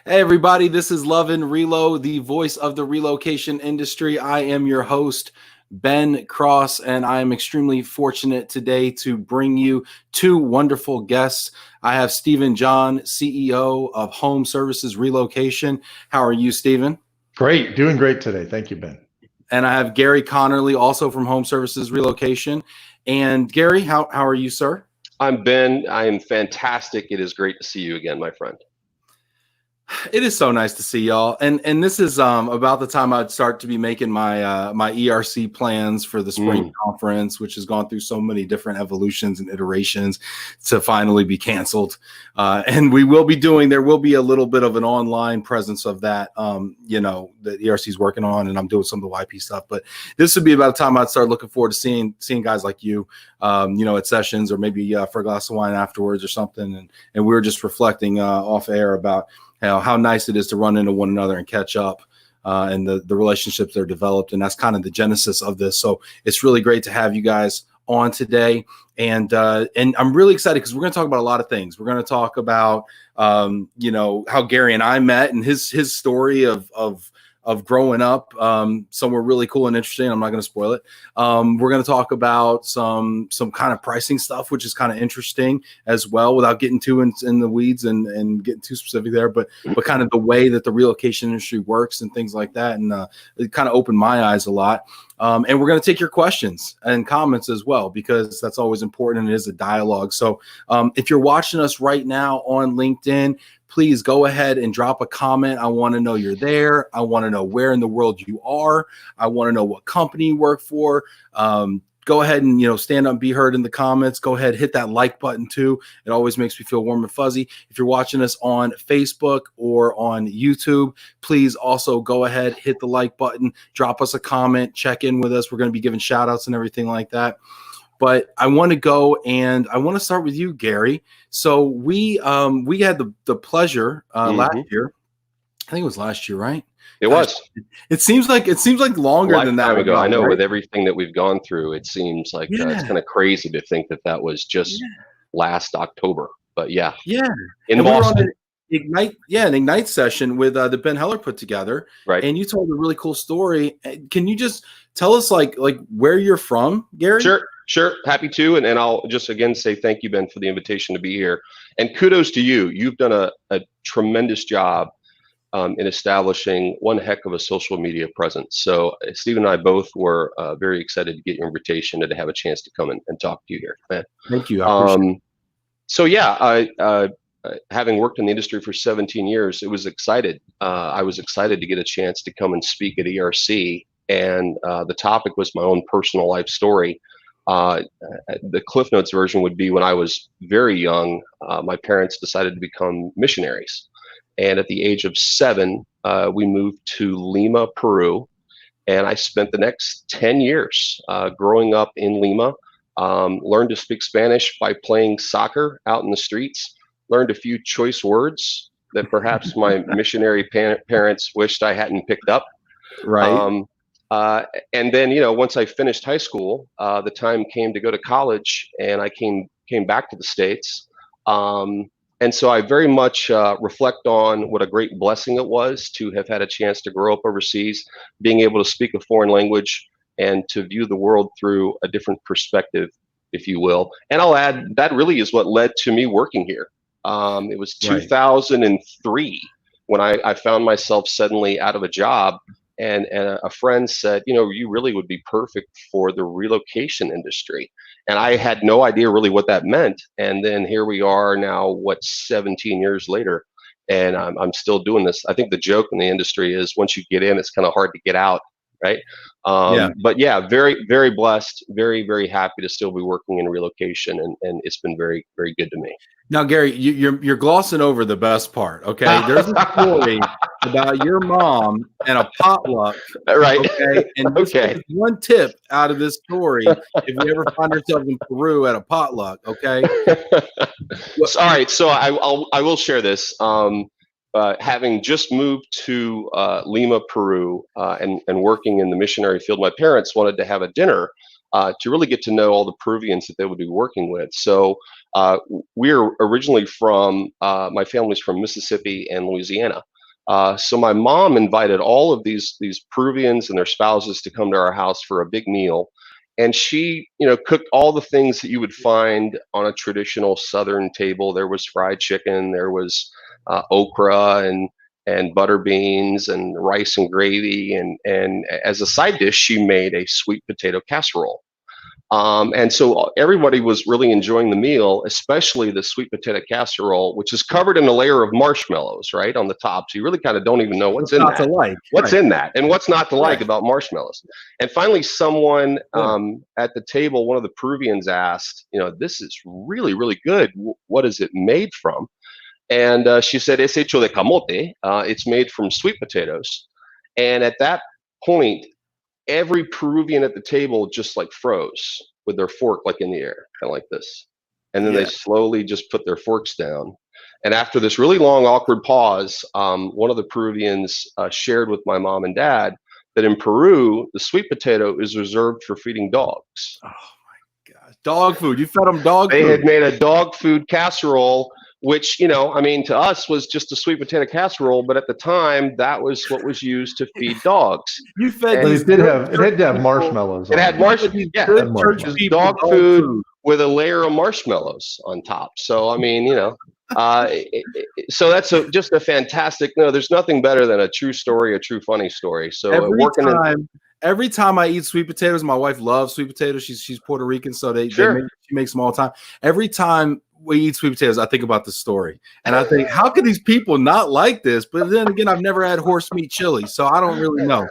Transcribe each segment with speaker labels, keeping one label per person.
Speaker 1: Hey everybody, this is Love and Relo, the voice of the relocation industry. I am your host, Ben Cross, and I am extremely fortunate today to bring you two wonderful guests. I have Stephen John, CEO of HomeServices Relocation. How are you, Stephen?
Speaker 2: Great, doing great today. Thank you, Ben.
Speaker 1: And I have Gary Conerly, also from HomeServices Relocation. And Gary, how are you, sir?
Speaker 3: I'm Ben. I am fantastic. It is great to see you again, my friend.
Speaker 1: It is so nice to see y'all, and this is about the time I'd start to be making my my ERC plans for the spring conference, which has gone through so many different evolutions and iterations to finally be canceled. And we will be doing. There will be a little bit of an online presence of that. You know, that ERC is working on, and I'm doing some of the YP stuff. But this would be about the time I'd start looking forward to seeing guys like you, you know, at sessions or maybe for a glass of wine afterwards or something. And we were just reflecting off air about how nice it is to run into one another and catch up and the relationships that are developed. And that's kind of the genesis of this. So it's really great to have you guys on today. And I'm really excited because we're going to talk about a lot of things. We're going to talk about, you know, how Gary and I met and his story of growing up somewhere really cool and interesting. I'm not going to spoil it. We're going to talk about some kind of pricing stuff, which is kind of interesting as well, without getting too in the weeds and getting too specific there, but kind of the way that the relocation industry works and things like that. And it kind of opened my eyes a lot. And we're going to take your questions and comments as well, because that's always important and it is a dialogue. So if you're watching us right now on LinkedIn, please go ahead and drop a comment. I want to know you're there. I want to know where in the world you are. I want to know what company you work for. Go ahead and, you know, stand up and be heard in the comments. Go ahead, hit that like button too. It always makes me feel warm and fuzzy. If you're watching us on Facebook or on YouTube, please also go ahead, hit the like button, drop us a comment, check in with us. We're going to be giving shout outs and everything like that. But I want to go and I want to start with you, Gary. So we had the pleasure last year. I think it was last year, right?
Speaker 3: It was.
Speaker 1: It seems like longer than that
Speaker 3: ago. I know,
Speaker 1: right?
Speaker 3: With everything that we've gone through, it seems like it's kind of crazy to think that was just last October. But yeah, in Boston.
Speaker 1: An Ignite session with that Ben Heller put together,
Speaker 3: right?
Speaker 1: And you told a really cool story. Can you just tell us like where you're from, Gary?
Speaker 3: Sure, happy to. And I'll just again say thank you, Ben, for the invitation to be here. And kudos to you. You've done a tremendous job in establishing one heck of a social media presence. So Steve and I both were very excited to get your invitation and to have a chance to come and talk to you here, man.
Speaker 1: Thank you. I appreciate it.
Speaker 3: So yeah, I having worked in the industry for 17 years, I was excited to get a chance to come and speak at ERC. And the topic was my own personal life story. The Cliff Notes version would be when I was very young, my parents decided to become missionaries. And at the age of 7, we moved to Lima, Peru. And I spent the next 10 years growing up in Lima, learned to speak Spanish by playing soccer out in the streets, learned a few choice words that perhaps my missionary parents wished I hadn't picked up.
Speaker 1: Right.
Speaker 3: And then, you know, once I finished high school, the time came to go to college, and I came back to the States. And so I very much reflect on what a great blessing it was to have had a chance to grow up overseas, being able to speak a foreign language and to view the world through a different perspective, if you will. And I'll add, that really is what led to me working here. It was 2003 when I found myself suddenly out of a job. And a friend said, you know, you really would be perfect for the relocation industry. And I had no idea really what that meant. And then here we are now, 17 years later, and I'm still doing this. I think the joke in the industry is once you get in, it's kind of hard to get out, right? But yeah, very, very blessed, very, very happy to still be working in relocation. And it's been very, very good to me.
Speaker 1: Now, Gary, you're glossing over the best part. Okay, there's a story about your mom and a potluck.
Speaker 3: Right.
Speaker 1: Okay, and this one tip out of this story: if you ever find yourself in Peru at a potluck, okay.
Speaker 3: All right, so I will share this. Having just moved to Lima, Peru, and working in the missionary field, my parents wanted to have a dinner to really get to know all the Peruvians that they would be working with. So we're originally from, my family's from Mississippi and Louisiana. So my mom invited all of these Peruvians and their spouses to come to our house for a big meal. And she, cooked all the things that you would find on a traditional Southern table. There was fried chicken, there was okra and butter beans and rice and gravy. And as a side dish, she made a sweet potato casserole. And so everybody was really enjoying the meal, especially the sweet potato casserole, which is covered in a layer of marshmallows, right, on the top. So you really kind of don't even know what's in that. What's in that, and what's not to like about marshmallows. And finally, someone at the table, one of the Peruvians asked, this is really, really good. What is it made from? And she said, es hecho de camote. It's made from sweet potatoes. And at that point, every Peruvian at the table just like froze with their fork like in the air, kind of like this. And then they slowly just put their forks down. And after this really long, awkward pause, one of the Peruvians shared with my mom and dad that in Peru, the sweet potato is reserved for feeding dogs.
Speaker 1: Oh my gosh. Dog food. You fed them dog food.
Speaker 3: They had made a dog food casserole, which, to us was just a sweet potato casserole, but at the time that was what was used to feed dogs.
Speaker 2: You fed it had to have marshmallows.
Speaker 3: It had marshmallows. Yeah, dog food with a layer of marshmallows on top. So so that's just a fantastic. No, there's nothing better than a true story, a true funny story. So
Speaker 1: every time I eat sweet potatoes, my wife loves sweet potatoes. She's Puerto Rican, so she makes them all the time. Every time we eat sweet potatoes, I think about this story, and I think, how could these people not like this? But then again, I've never had horse meat chili, so I don't really know.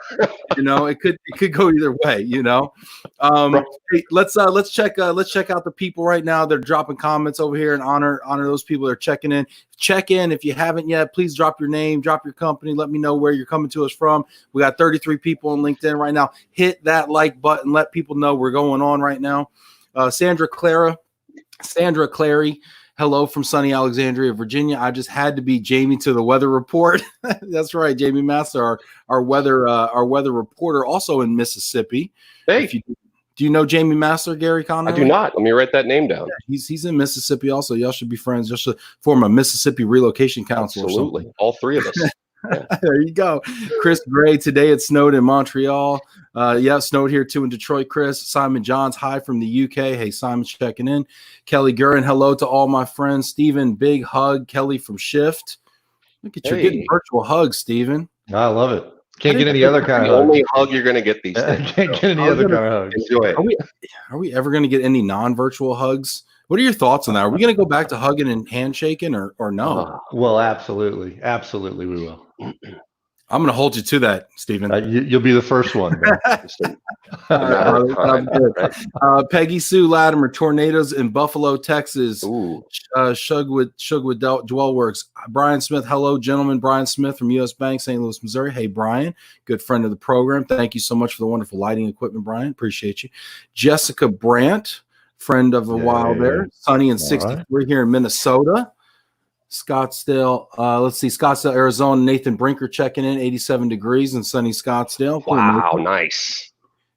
Speaker 1: It could go either way. Hey, let's check out the people right now. They're dropping comments over here and honor those people that are checking in. Check in if you haven't yet. Please drop your name, drop your company. Let me know where you're coming to us from. We got 33 people on LinkedIn right now. Hit that like button. Let people know we're going on right now. Sandra Clary, hello from sunny Alexandria, Virginia. I just had to be Jamie to the weather report. That's right, Jamie Master, our weather reporter, also in Mississippi.
Speaker 3: Hey,
Speaker 1: do you know Jamie Master, Gary Conerly?
Speaker 3: I do not. Let me write that name down.
Speaker 1: Yeah, he's in Mississippi also. Y'all should be friends. Just to form a Mississippi Relocation Council.
Speaker 3: Absolutely, all three of us.
Speaker 1: Yeah. There you go. Chris Gray, today it snowed in Montreal. Snowed here too in Detroit, Chris. Simon Johns, hi from the UK. Hey, Simon's checking in. Kelly Gurin, hello to all my friends. Stephen, big hug. Kelly from Shift. Look at you getting virtual hugs, Stephen.
Speaker 2: I love it. Can't get any other kind of
Speaker 3: hug. The only hug you're going to get these days.
Speaker 2: Can't get any other kind of hug.
Speaker 3: Enjoy it.
Speaker 1: Are we ever going to get any non-virtual hugs? What are your thoughts on that? Are we going to go back to hugging and handshaking or no?
Speaker 2: Well, absolutely. Absolutely, we will.
Speaker 1: I'm going to hold you to that, Stephen.
Speaker 2: You'll be the first one.
Speaker 1: Peggy Sue Latimer, tornadoes in Buffalo, Texas. Shugwood Dwellworks. Brian Smith, hello, gentlemen. Brian Smith from U.S. Bank, St. Louis, Missouri. Hey, Brian, good friend of the program. Thank you so much for the wonderful lighting equipment, Brian. Appreciate you. Jessica Brandt, friend of a while there. Sunny and 63 here in Minnesota. Scottsdale, Scottsdale, Arizona. Nathan Brinker checking in, 87 degrees in sunny Scottsdale.
Speaker 3: Wow, nice.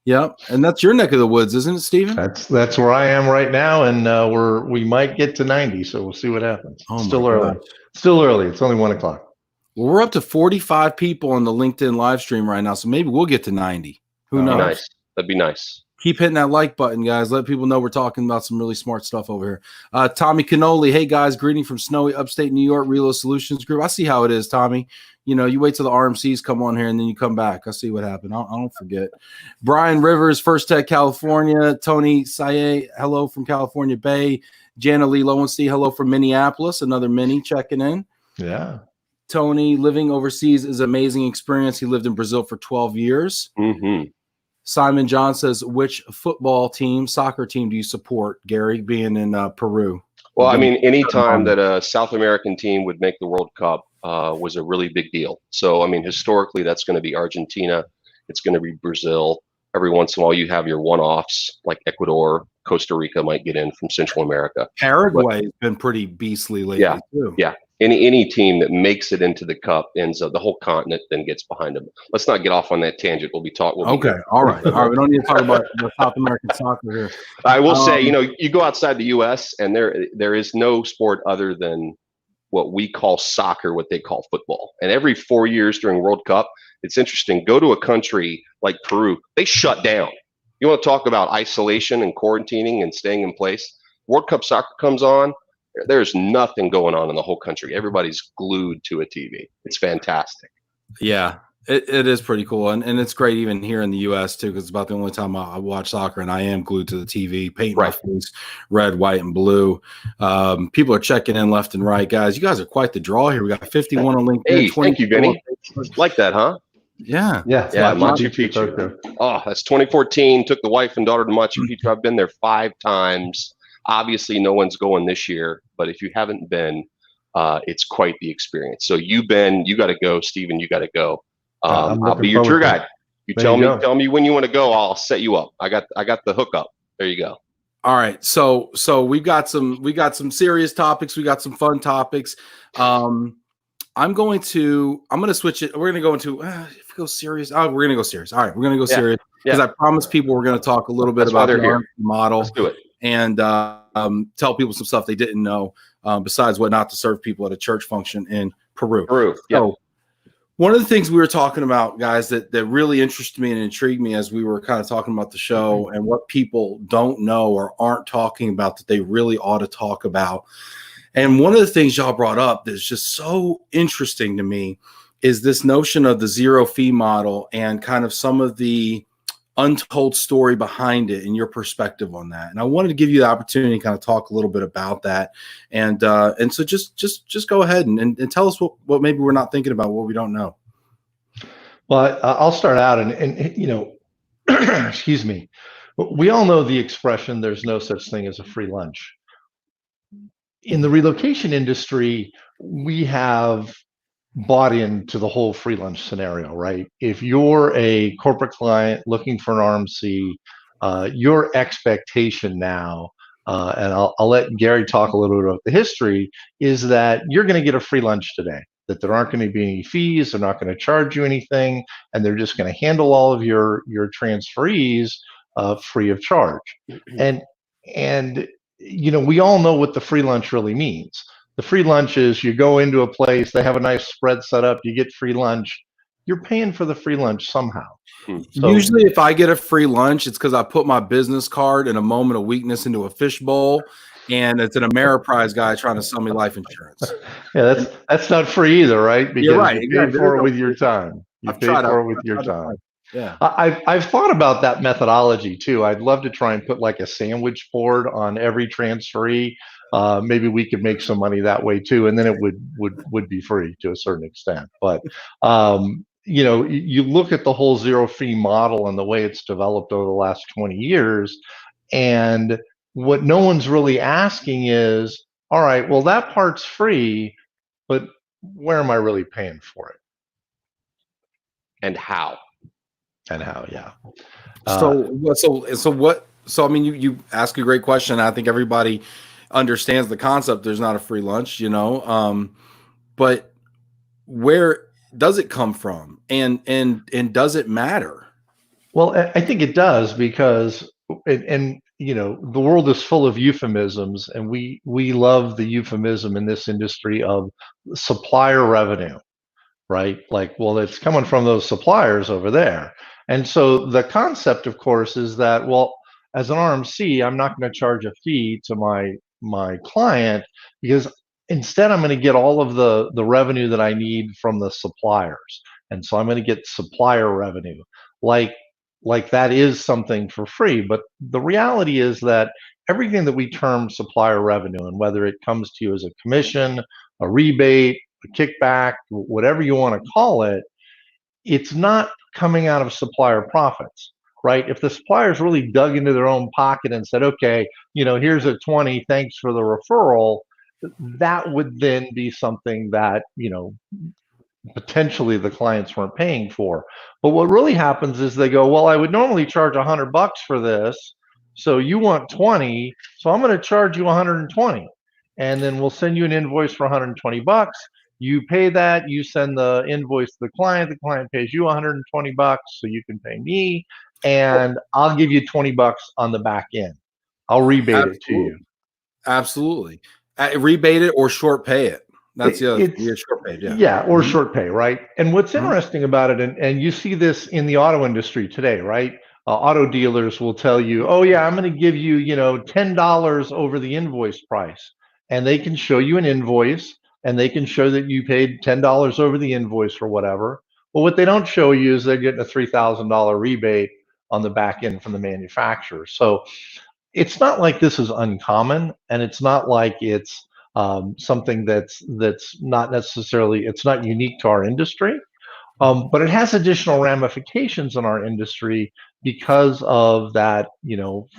Speaker 1: Yep, and that's your neck of the woods, isn't it, Stephen?
Speaker 2: That's where I am right now, and we might get to 90, so we'll see what happens. Still early. Still early. It's only 1 o'clock.
Speaker 1: Well, we're up to 45 people on the LinkedIn live stream right now, so maybe we'll get to 90. Who knows?
Speaker 3: Nice. That'd be nice.
Speaker 1: Keep hitting that like button, guys. Let people know we're talking about some really smart stuff over here. Tommy Canoli, hey, guys, greeting from snowy upstate New York, Relo Solutions Group. I see how it is, Tommy. You wait till the RMCs come on here, and then you come back. I see what happened. I don't forget. Brian Rivers, First Tech, California. Tony Saye, hello from California Bay. Jana Lee Lowenstein, hello from Minneapolis. Another Minnie checking in.
Speaker 2: Yeah.
Speaker 1: Tony, living overseas is an amazing experience. He lived in Brazil for 12 years.
Speaker 3: Mm-hmm.
Speaker 1: Simon John says, which soccer team do you support, Gary, being in Peru?
Speaker 3: Well, I mean, any time that a South American team would make the World Cup was a really big deal. So, I mean, historically, that's going to be Argentina. It's going to be Brazil. Every once in a while, you have your one-offs like Ecuador. Costa Rica might get in from Central America.
Speaker 1: Paraguay has been pretty beastly lately, too.
Speaker 3: Yeah. Any team that makes it into the cup ends up, the whole continent then gets behind them. Let's not get off on that tangent. We'll be talking.
Speaker 1: All right. We don't need to talk about the South American soccer here.
Speaker 3: I will say, you go outside the U.S. and there is no sport other than what we call soccer, what they call football. And every 4 years during World Cup, it's interesting. Go to a country like Peru, they shut down. You want to talk about isolation and quarantining and staying in place? World Cup soccer comes on, there's nothing going on in the whole country. Everybody's glued to a TV. It's fantastic.
Speaker 1: Yeah, it is pretty cool. And it's great even here in the U.S. too, because it's about the only time I watch soccer and I am glued to the TV, painting my face red, white, and blue. People are checking in left and right. Guys, you guys are quite the draw here. We got 51 on LinkedIn.
Speaker 3: Hey, thank you, Vinny. Like that, huh?
Speaker 1: Yeah.
Speaker 2: Yeah.
Speaker 3: Machu Picchu. Oh, that's 2014. Took the wife and daughter to Machu Picchu. I've been there 5 times. Obviously, no one's going this year, but if you haven't been, it's quite the experience. So you've been, you got to go, Stephen. You got to go. I'll be your tour guide. You tell me when you want to go. I'll set you up. I got the hookup. There you go.
Speaker 1: All right. So we got some serious topics. We got some fun topics. I'm going to switch it. We're going to go into if we go serious. Oh, we're going to go serious. All right, we're going to go serious because I promised people we're going to talk a little bit about the RMC model.
Speaker 3: Let's do it.
Speaker 1: And tell people some stuff they didn't know besides what not to serve people at a church function in Peru. So one of the things we were talking about, guys, that really interested me and intrigued me as we were kind of talking about the show and what people don't know or aren't talking about that they really ought to talk about. And one of the things y'all brought up that's just so interesting to me is this notion of the zero fee model and kind of some of the untold story behind it and your perspective on that. And I wanted to give you the opportunity to kind of talk a little bit about that. And so just go ahead and tell us what maybe we're not thinking about, what we don't know.
Speaker 2: Well, I'll start out and you know, excuse me. We all know the expression, there's no such thing as a free lunch. In the relocation industry, we have bought into the whole free lunch scenario, right? If you're a corporate client looking for an RMC, your expectation now, and I'll let Gary talk a little bit about the history, is that you're going to get a free lunch today, that there aren't going to be any fees, they're not going to charge you anything, and they're just going to handle all of your transferees free of charge. And you know, we all know what the free lunch really means. The free lunch is you go into a place, they have a nice spread set up, you get free lunch. You're paying for the free lunch somehow. So,
Speaker 1: usually if I get a free lunch, it's because I put my business card in a moment of weakness into a fishbowl, and it's an Ameriprise guy trying to sell me life insurance.
Speaker 2: Yeah, that's not free either, right? Because
Speaker 1: you're right.
Speaker 2: You pay for it with your time. You pay for it with your time.
Speaker 1: Yeah,
Speaker 2: I've thought about that methodology too. I'd love to try and put like a sandwich board on every transferee. Maybe we could make some money that way too, and then it would be free to a certain extent. But you know, you look at the whole zero fee model and the way it's developed over the last 20 years, and what no one's really asking is, all right, well that part's free, but where am I really paying for it?
Speaker 3: And how?
Speaker 2: Yeah.
Speaker 1: So I mean, you ask a great question. I think everybody understands the concept. There's not a free lunch, you know, but where does it come from, and does it matter?
Speaker 2: Well, I think it does, because and you know, the world is full of euphemisms, and we love the euphemism in this industry of supplier revenue, right? Like, well, it's coming from those suppliers over there. And so the concept, of course, is that, well, as an RMC, I'm not going to charge a fee to my client, because instead I'm going to get all of the revenue that I need from the suppliers. And so I'm going to get supplier revenue. Like that is something for free. But the reality is that everything that we term supplier revenue, and whether it comes to you as a commission, a rebate, a kickback, whatever you want to call it, it's not coming out of supplier profits, right? If the suppliers really dug into their own pocket and said, okay, you know, here's a 20, thanks for the referral, that would then be something that, you know, potentially the clients weren't paying for. But what really happens is they go, well, I would normally charge $100 for this, so you want 20, so I'm going to charge you 120, and then we'll send you an invoice for $120. You pay that, you send the invoice to the client pays you $120, so you can pay me, and I'll give you $20 on the back end. I'll rebate it to you.
Speaker 1: Absolutely. Rebate it or short pay it. That's the other,
Speaker 2: It's
Speaker 1: short pay, yeah.
Speaker 2: yeah, or short pay, right? And what's
Speaker 1: Mhm.
Speaker 2: interesting about it, and you see this in the auto industry today, right? Auto dealers will tell you, "Oh yeah, I'm going to give you, $10 over the invoice price," and they can show you an invoice, and they can show that you paid $10 over the invoice or whatever. But what they don't show you is they're getting a $3,000 rebate on the back end from the manufacturer. So it's not like this is uncommon, and it's not like it's something that's not necessarily, it's not unique to our industry, but it has additional ramifications in our industry because of that,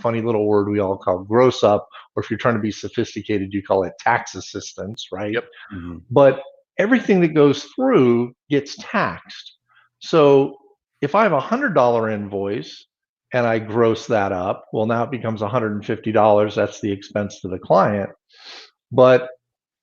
Speaker 2: funny little word we all call gross up, or if you're trying to be sophisticated, you call it tax assistance, right?
Speaker 3: Yep.
Speaker 1: Mhm.
Speaker 2: But everything that goes through gets taxed. So if I have a $100 invoice and I gross that up, well, now it becomes $150. That's the expense to the client. But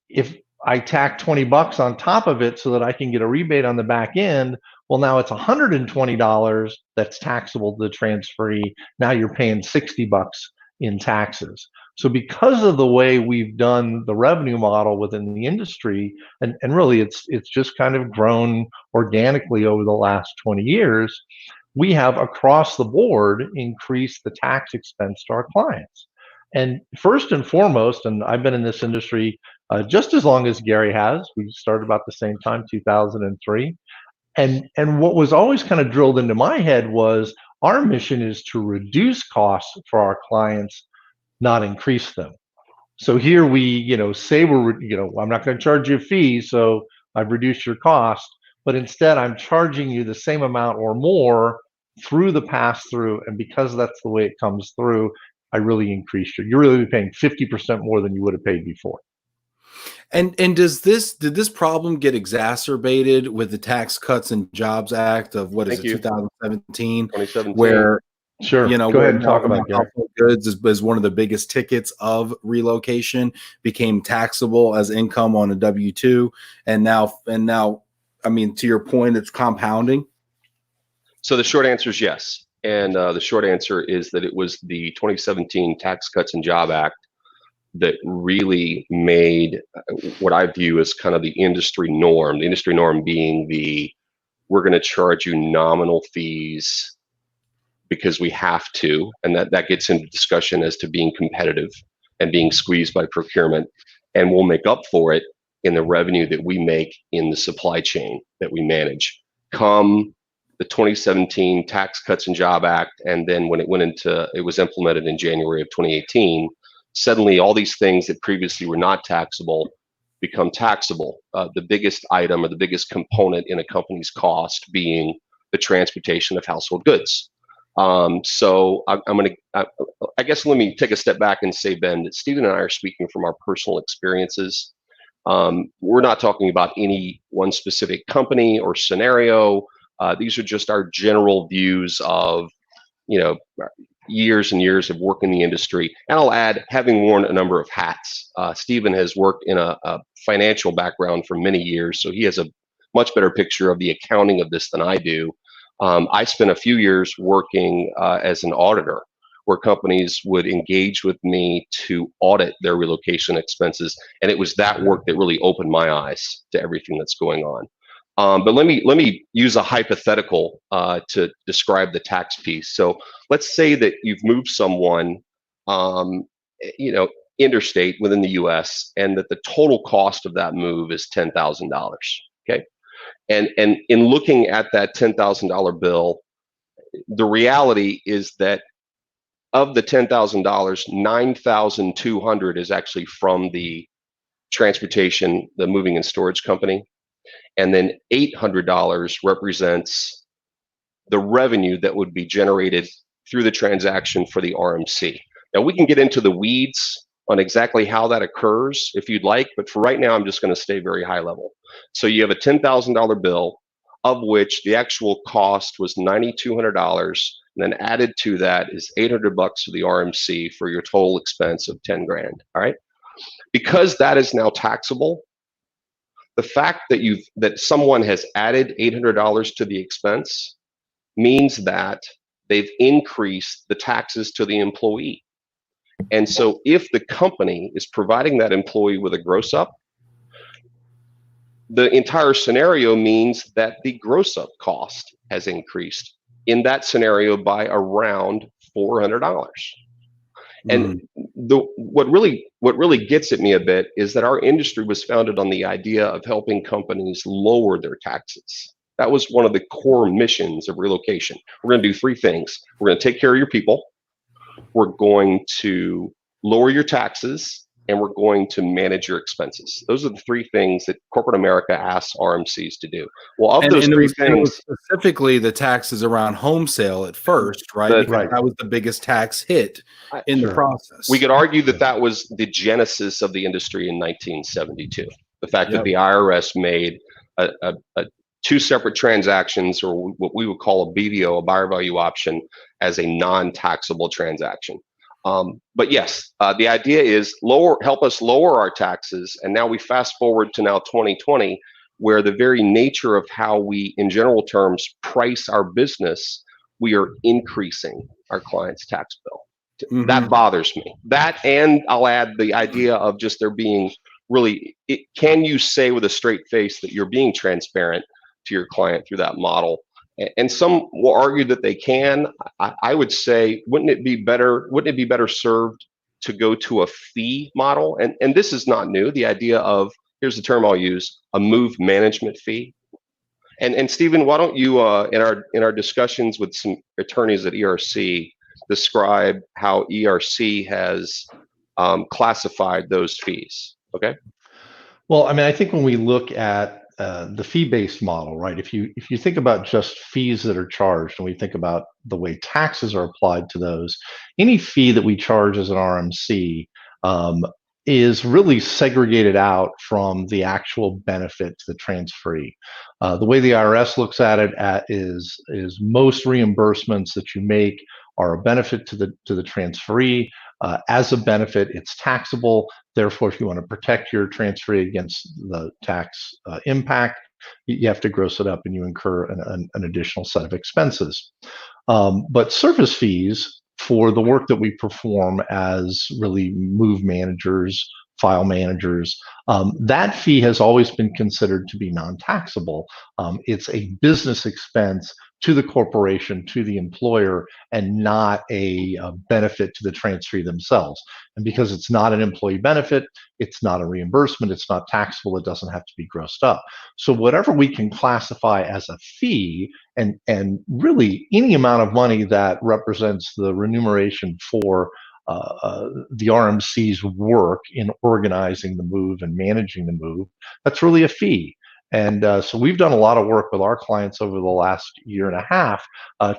Speaker 2: if I tack $20 on top of it so that I can get a rebate on the back end, well, now it's $120 that's taxable to the transferee. Now you're paying $60 in taxes. So because of the way we've done the revenue model within the industry, and really it's just kind of grown organically over the last 20 years, we have across the board increased the tax expense to our clients. And first and foremost, and I've been in this industry just as long as Gary has. We started about the same time, 2003. And what was always kind of drilled into my head was our mission is to reduce costs for our clients, not increase them. So here we, say I'm not going to charge you a fee, so I've reduced your cost, but instead I'm charging you the same amount or more through the pass through, and because that's the way it comes through, I really increased you. You're really paying 50% more than you would have paid before.
Speaker 1: And did this problem get exacerbated with the Tax Cuts and Jobs Act of 2017,
Speaker 3: 2017,
Speaker 1: where
Speaker 2: sure, go ahead and talk about
Speaker 1: household goods is one of the biggest tickets of relocation, became taxable as income on a W-2, and now, I mean, to your point, it's compounding.
Speaker 3: So the short answer is yes, and the short answer is that it was the 2017 Tax Cuts and Job Act that really made what I view as kind of the industry norm. The industry norm being we're going to charge you nominal fees because we have to, and that gets into discussion as to being competitive and being squeezed by procurement, and we'll make up for it in the revenue that we make in the supply chain that we manage. Come the 2017 Tax Cuts and Job Act, and then when it was implemented in January of 2018, suddenly all these things that previously were not taxable become taxable. The biggest item or the biggest component in a company's cost being the transportation of household goods. So I guess let me take a step back and say, Ben, that Stephen and I are speaking from our personal experiences. We're not talking about any one specific company or scenario. These are just our general views of, years and years of work in the industry. And I'll add, having worn a number of hats. Stephen has worked in a financial background for many years, so he has a much better picture of the accounting of this than I do. I spent a few years working as an auditor, where companies would engage with me to audit their relocation expenses, and it was that work that really opened my eyes to everything that's going on. But let me use a hypothetical to describe the tax piece. So let's say that you've moved someone, interstate within the U.S., and that the total cost of that move is $10,000. Okay, and in looking at that $10,000 bill, the reality is that of the $10,000, $9,200 is actually from the transportation, the moving and storage company. And then $800 represents the revenue that would be generated through the transaction for the RMC. Now, we can get into the weeds on exactly how that occurs if you'd like, but for right now, I'm just going to stay very high level. So you have a $10,000 bill, of which the actual cost was $9,200, and then added to that is $800 for the RMC for your total expense of 10 grand. All right. Because that is now taxable, the fact that someone has added $800 to the expense means that they've increased the taxes to the employee. And so if the company is providing that employee with a gross up, the entire scenario means that the gross up cost has increased in that scenario by around $400. And what really gets at me a bit is that our industry was founded on the idea of helping companies lower their taxes. That was one of the core missions of relocation. We're going to do three things. We're going to take care of your people. We're going to lower your taxes, and we're going to manage your expenses. Those are the three things that corporate America asks RMCs to do. Well, of those three things,
Speaker 1: specifically the taxes around home sale at first, right? Because that was the biggest tax hit in the process.
Speaker 3: We could argue that that was the genesis of the industry in 1972. The fact that the IRS made two separate transactions, or what we would call a BVO, a buyer value option, as a non-taxable transaction. But yes, the idea is help us lower our taxes. And now we fast forward to now 2020, where the very nature of how we, in general terms, price our business, we are increasing our client's tax bill. That bothers me. That, and I'll add the idea of just there being really, can you say with a straight face that you're being transparent to your client through that model? And some will argue that they can. I would say, wouldn't it be better served to go to a fee model? And this is not new. The idea of, here's the term I'll use, a move management fee. And Stephen, why don't you in our discussions with some attorneys at ERC describe how ERC has classified those fees? Okay.
Speaker 2: Well, I mean, I think when we look at the fee-based model, right? If you think about just fees that are charged, and we think about the way taxes are applied to those, any fee that we charge as an RMC is really segregated out from the actual benefit to the transferee. The way the IRS looks at it is most reimbursements that you make are a benefit to the transferee. As a benefit, it's taxable. Therefore, if you want to protect your transferee against the tax impact, you have to gross it up and you incur an additional set of expenses. But service fees for the work that we perform as really move managers, file managers, that fee has always been considered to be non-taxable. It's a business expense to the corporation, to the employer, and not a benefit to the transferee themselves. And because it's not an employee benefit, it's not a reimbursement, it's not taxable, it doesn't have to be grossed up. So whatever we can classify as a fee, and really any amount of money that represents the remuneration for the RMC's work in organizing the move and managing the move, that's really a fee. And so we've done a lot of work with our clients over the last year and a half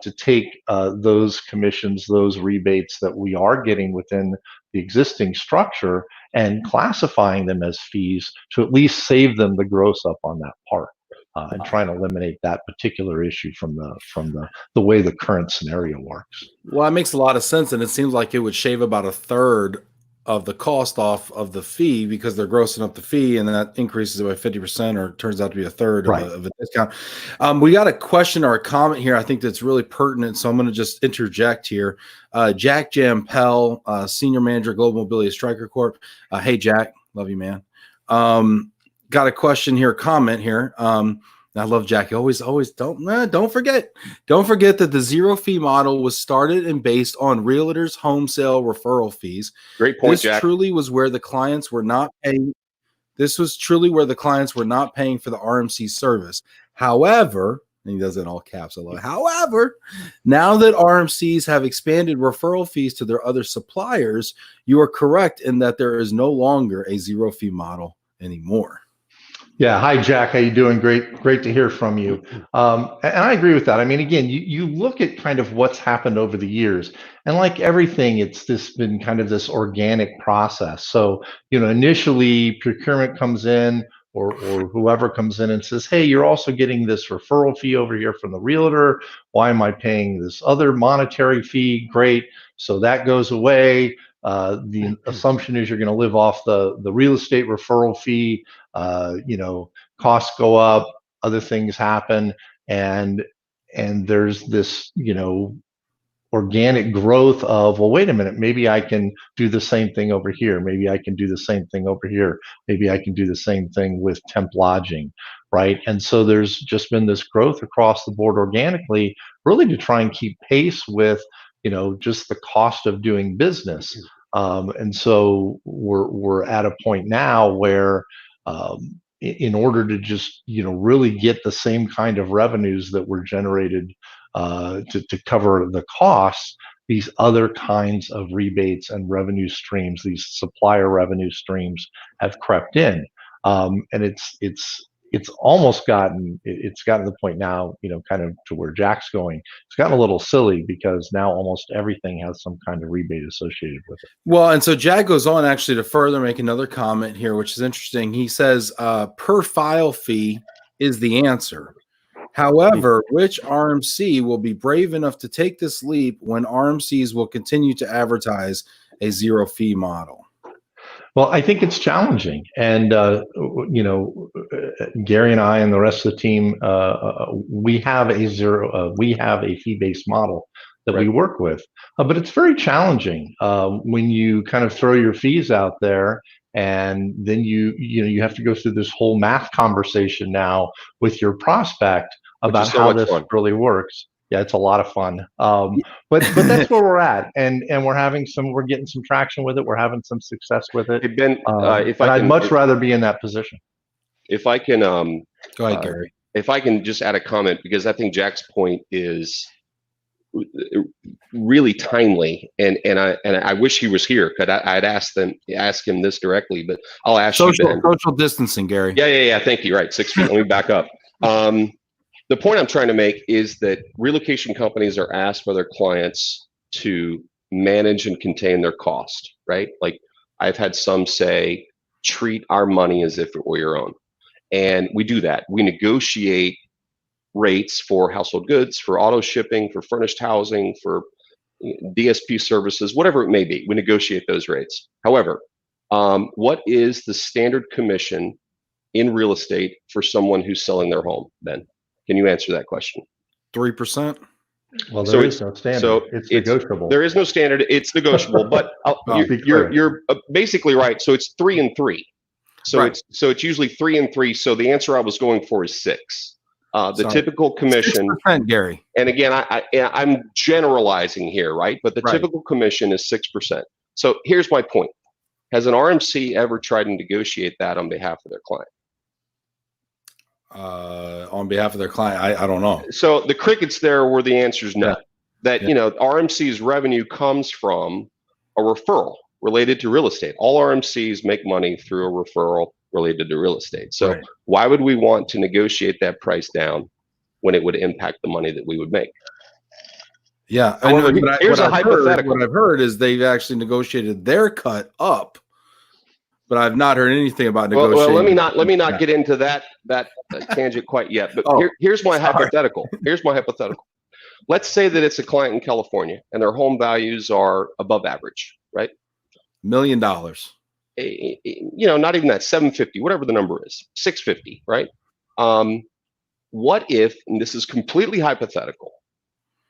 Speaker 2: to take those commissions, those rebates that we are getting within the existing structure and classifying them as fees to at least save them the gross up on that part. And trying to eliminate that particular issue from the way the current scenario works.
Speaker 1: Well, it makes a lot of sense, and it seems like it would shave about a third of the cost off of the fee because they're grossing up the fee, and then that increases it by 50%, or turns out to be a third of a discount. We got a question or a comment here I think that's really pertinent, so I'm going to just interject here. Jack Jampel, Senior Manager, Global Mobility at Stryker Corp. Hey, Jack. Love you, man. Got a question here, comment here. I love Jackie. Always don't forget that the zero fee model was started and based on realtors' home sale referral fees.
Speaker 3: Great point,
Speaker 1: Jack. This truly was where the clients were not paying. This was truly where the clients were not paying for the RMC service. However, and he does it in all caps. I love it. However, now that RMCs have expanded referral fees to their other suppliers, you are correct in that there is no longer a zero fee model anymore.
Speaker 2: Yeah. Hi, Jack. How you doing? Great to hear from you. And I agree with that. I mean, again, you look at kind of what's happened over the years, and like everything, it's been kind of this organic process. So, initially procurement comes in, or whoever comes in and says, hey, you're also getting this referral fee over here from the realtor. Why am I paying this other monetary fee? Great. So that goes away. The assumption is you're going to live off the real estate referral fee. Costs go up, other things happen, and there's this, organic growth of, well, wait a minute, maybe I can do the same thing over here. Maybe I can do the same thing over here. Maybe I can do the same thing with temp lodging, right? And so there's just been this growth across the board organically, really to try and keep pace with, just the cost of doing business. And so we're at a point now where, in order to just really get the same kind of revenues that were generated to cover the costs, these other kinds of rebates and revenue streams, these supplier revenue streams, have crept in, and it's almost gotten to the point now, kind of to where Jack's going. It's gotten a little silly because now almost everything has some kind of rebate associated with it.
Speaker 1: Well, and so Jack goes on actually to further make another comment here, which is interesting. He says, per file fee is the answer. However, which RMC will be brave enough to take this leap when RMCs will continue to advertise a zero fee model?
Speaker 2: Well, I think it's challenging, and Gary and I and the rest of the team, we have a fee-based model that we work with, but it's very challenging when you kind of throw your fees out there, and then you have to go through this whole math conversation now with your prospect about how this really works. Yeah, it's a lot of fun. But that's where we're at, and we're getting some traction with it. We're having some success with it.
Speaker 3: Hey, Ben,
Speaker 2: I'd much rather be in that position.
Speaker 3: If I can,
Speaker 1: go ahead, Gary.
Speaker 3: If I can just add a comment, because I think Jack's point is really timely, and I wish he was here, because I'd ask him this directly, but I'll ask you, Ben.
Speaker 1: Social distancing, Gary.
Speaker 3: Yeah. Thank you. Right, 6 feet. Let me back up. The point I'm trying to make is that relocation companies are asked by their clients to manage and contain their cost, right? Like, I've had some say, treat our money as if it were your own. And we do that. We negotiate rates for household goods, for auto shipping, for furnished housing, for DSP services, whatever it may be. We negotiate those rates. However, what is the standard commission in real estate for someone who's selling their home, Ben? Can you answer that question?
Speaker 1: 3%.
Speaker 2: Well, there is no standard. So it's negotiable.
Speaker 3: There is no standard. It's negotiable, but you're basically right. So it's 3 and 3. So it's usually 3 and 3. So the answer I was going for is 6. The typical commission,
Speaker 1: 6%, Gary.
Speaker 3: And again, I'm generalizing here, right? But the typical commission is 6%. So here's my point: has an RMC ever tried to negotiate that on behalf of their client?
Speaker 1: On behalf of their client, I don't know.
Speaker 3: So the crickets there were the answer is no. That RMC's revenue comes from a referral related to real estate. All RMCs make money through a referral related to real estate. So why would we want to negotiate that price down when it would impact the money that we would make?
Speaker 1: Yeah.
Speaker 3: However, here's a hypothetical.
Speaker 1: What I've heard is they've actually negotiated their cut up, but I've not heard anything about negotiating.
Speaker 3: Well, let me not get into that tangent quite yet. But here's my hypothetical. Here's my hypothetical. Let's say that it's a client in California and their home values are above average, right?
Speaker 1: $1 million.
Speaker 3: Not even that, 750, whatever the number is, 650, right? What if, and this is completely hypothetical,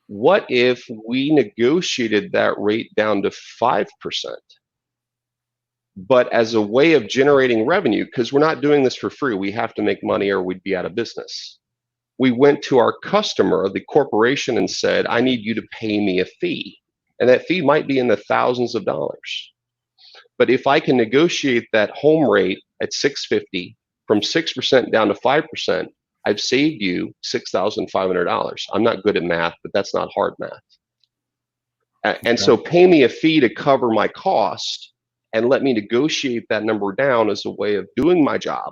Speaker 3: what if we negotiated that rate down to 5%? But as a way of generating revenue, because we're not doing this for free, we have to make money or we'd be out of business. We went to our customer, the corporation, and said, I need you to pay me a fee. And that fee might be in the thousands of dollars. But if I can negotiate that home rate at 650 from 6% down to 5%, I've saved you $6,500. I'm not good at math, but that's not hard math. And so pay me a fee to cover my cost and let me negotiate that number down as a way of doing my job,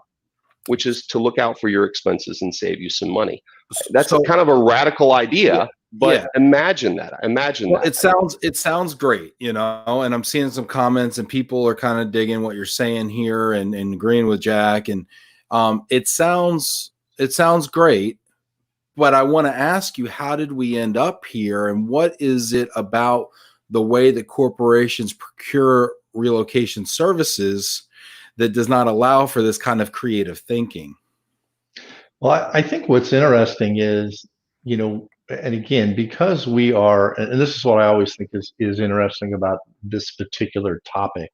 Speaker 3: which is to look out for your expenses and save you some money. That's kind of a radical idea, but imagine that.
Speaker 1: It sounds great, and I'm seeing some comments and people are kind of digging what you're saying here and agreeing with Jack. And it sounds great, but I want to ask you, how did we end up here? And what is it about the way that corporations procure relocation services that does not allow for this kind of creative thinking?
Speaker 2: Well, I think what's interesting is, and again, because we are, and this is what I always think is interesting about this particular topic.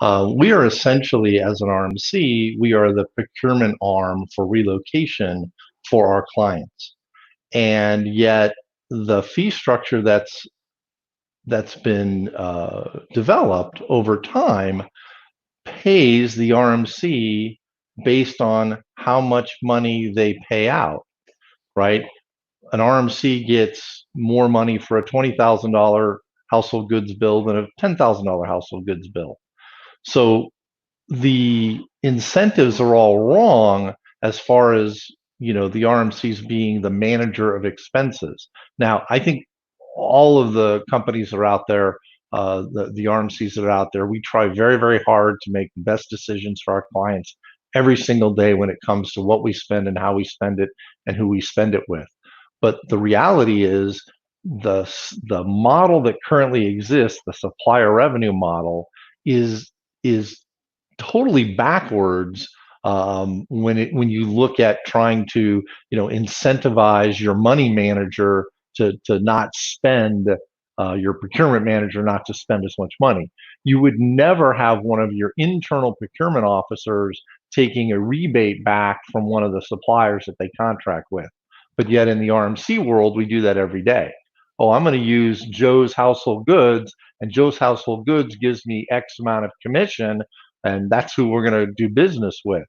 Speaker 2: We are essentially, as an RMC, we are the procurement arm for relocation for our clients. And yet the fee structure that's been developed over time pays the RMC based on how much money they pay out, right? An RMC gets more money for a $20,000 household goods bill than a $10,000 household goods bill. So the incentives are all wrong as far as, the RMCs being the manager of expenses. Now, I think all of the companies that are out there, the RMCs that are out there, we try very, very hard to make the best decisions for our clients every single day when it comes to what we spend and how we spend it and who we spend it with. But the reality is the model that currently exists, the supplier revenue model, is totally backwards when you look at trying to incentivize your money manager to not spend, your procurement manager not to spend as much money. You would never have one of your internal procurement officers taking a rebate back from one of the suppliers that they contract with. But yet in the RMC world, we do that every day. Oh, I'm going to use Joe's Household Goods, and Joe's Household Goods gives me X amount of commission, and that's who we're going to do business with.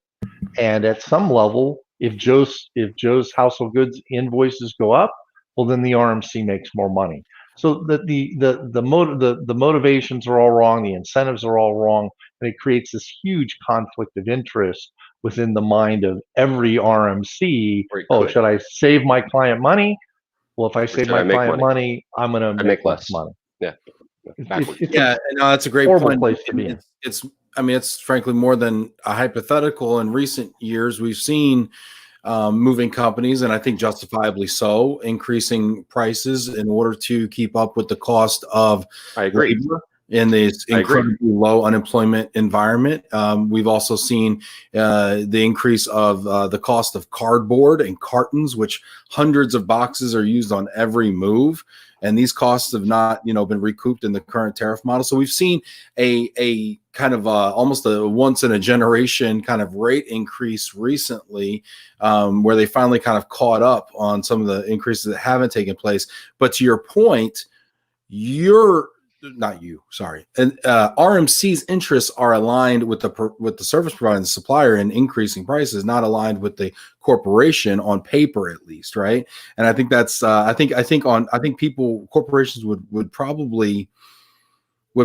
Speaker 2: And at some level, if Joe's Household Goods invoices go up, well, then the RMC makes more money. So the motivations are all wrong, the incentives are all wrong, and it creates this huge conflict of interest within the mind of every RMC. Oh, should I save my client money? Well, if I save my client money, I'm going to make less money.
Speaker 3: Yeah.
Speaker 1: No, that's a great point.
Speaker 2: Place to be.
Speaker 1: It's frankly more than a hypothetical. In recent years, we've seen moving companies, and I think justifiably so, increasing prices in order to keep up with the cost of labor in this incredibly low unemployment environment. We've also seen the increase of the cost of cardboard and cartons, which hundreds of boxes are used on every move. And these costs have not, been recouped in the current tariff model. So we've seen a kind of almost a once in a generation kind of rate increase recently, where they finally kind of caught up on some of the increases that haven't taken place. But to your point, RMC's interests are aligned with the service provider and the supplier in increasing prices, not aligned with the corporation on paper, at least, right? And I think that's corporations would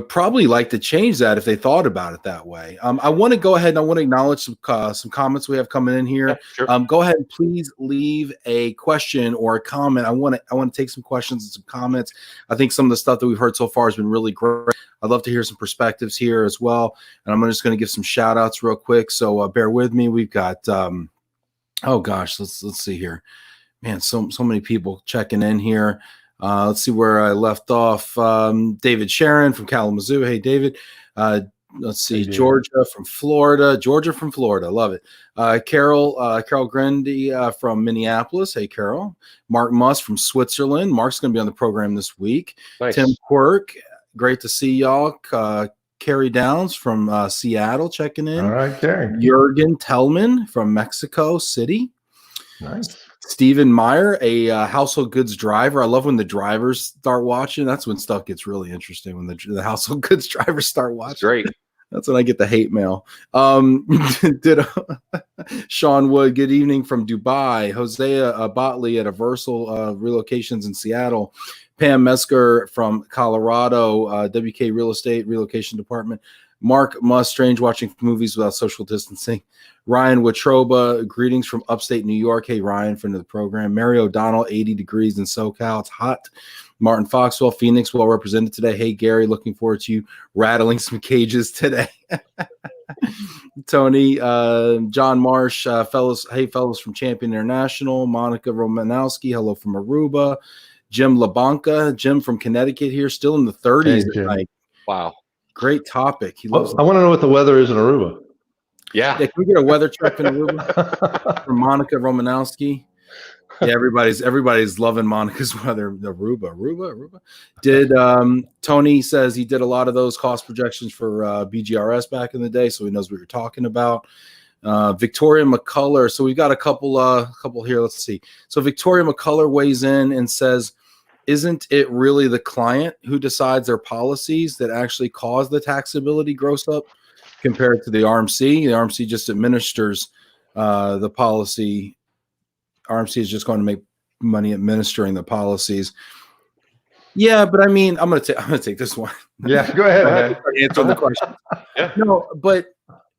Speaker 1: probably like to change that if they thought about it that way. I want to go ahead and I want to acknowledge some comments we have coming in here.
Speaker 3: Yeah, sure.
Speaker 1: Go ahead and please leave a question or a comment. I want to take some questions and some comments. I think some of the stuff that we've heard so far has been really great. I'd love to hear some perspectives here as well. And I'm just going to give some shout outs real quick. So bear with me. We've got, oh gosh, let's see here, man. So many people checking in here. Let's see where I left off. David Sharon from Kalamazoo. Hey, David. Let's see. Hey, Georgia from Florida. Love it. Carol Grundy from Minneapolis. Hey, Carol. Mark Muss from Switzerland. Mark's going to be on the program this week.
Speaker 3: Nice.
Speaker 1: Tim Quirk. Great to see y'all. Carrie Downs from Seattle checking in.
Speaker 2: All right, Carrie.
Speaker 1: Jurgen Tellman from Mexico City.
Speaker 2: Nice.
Speaker 1: Stephen Meyer, a household goods driver. I love when the drivers start watching. That's when stuff gets really interesting, when the household goods drivers start watching.
Speaker 3: That's great.
Speaker 1: That's when I get the hate mail. Sean Wood, good evening from Dubai. Hosea Botley at Aversal Relocations in Seattle. Pam Mesker from Colorado, WK Real Estate Relocation Department. Mark Muss, strange watching movies without social distancing. Ryan Watroba, greetings from upstate New York. Hey, Ryan, friend of the program. Mary O'Donnell, 80 degrees in SoCal. It's hot. Martin Foxwell, Phoenix, well represented today. Hey, Gary, looking forward to you rattling some cages today. Tony, John Marsh, fellows from Champion International. Monica Romanowski, hello from Aruba. Jim LaBanca, Jim from Connecticut here, still in the 30s tonight.
Speaker 3: Wow.
Speaker 1: Great topic. He loves.
Speaker 2: I want to know what the weather is in Aruba.
Speaker 3: Yeah.
Speaker 1: Can we get a weather check in Aruba from Monica Romanowski? Yeah, everybody's loving Monica's weather. The Aruba. Did Tony says he did a lot of those cost projections for BGRS back in the day, so he knows what you're talking about. Victoria McCullough. So we've got a couple here. Let's see. So Victoria McCullough weighs in and says, isn't it really the client who decides their policies that actually cause the taxability gross up compared to the RMC? The RMC just administers the policy. RMC is just going to make money administering the policies. Yeah, but I mean, I'm gonna take this one.
Speaker 2: Yeah, go ahead.
Speaker 1: Answer the question.
Speaker 3: Yeah.
Speaker 1: No, but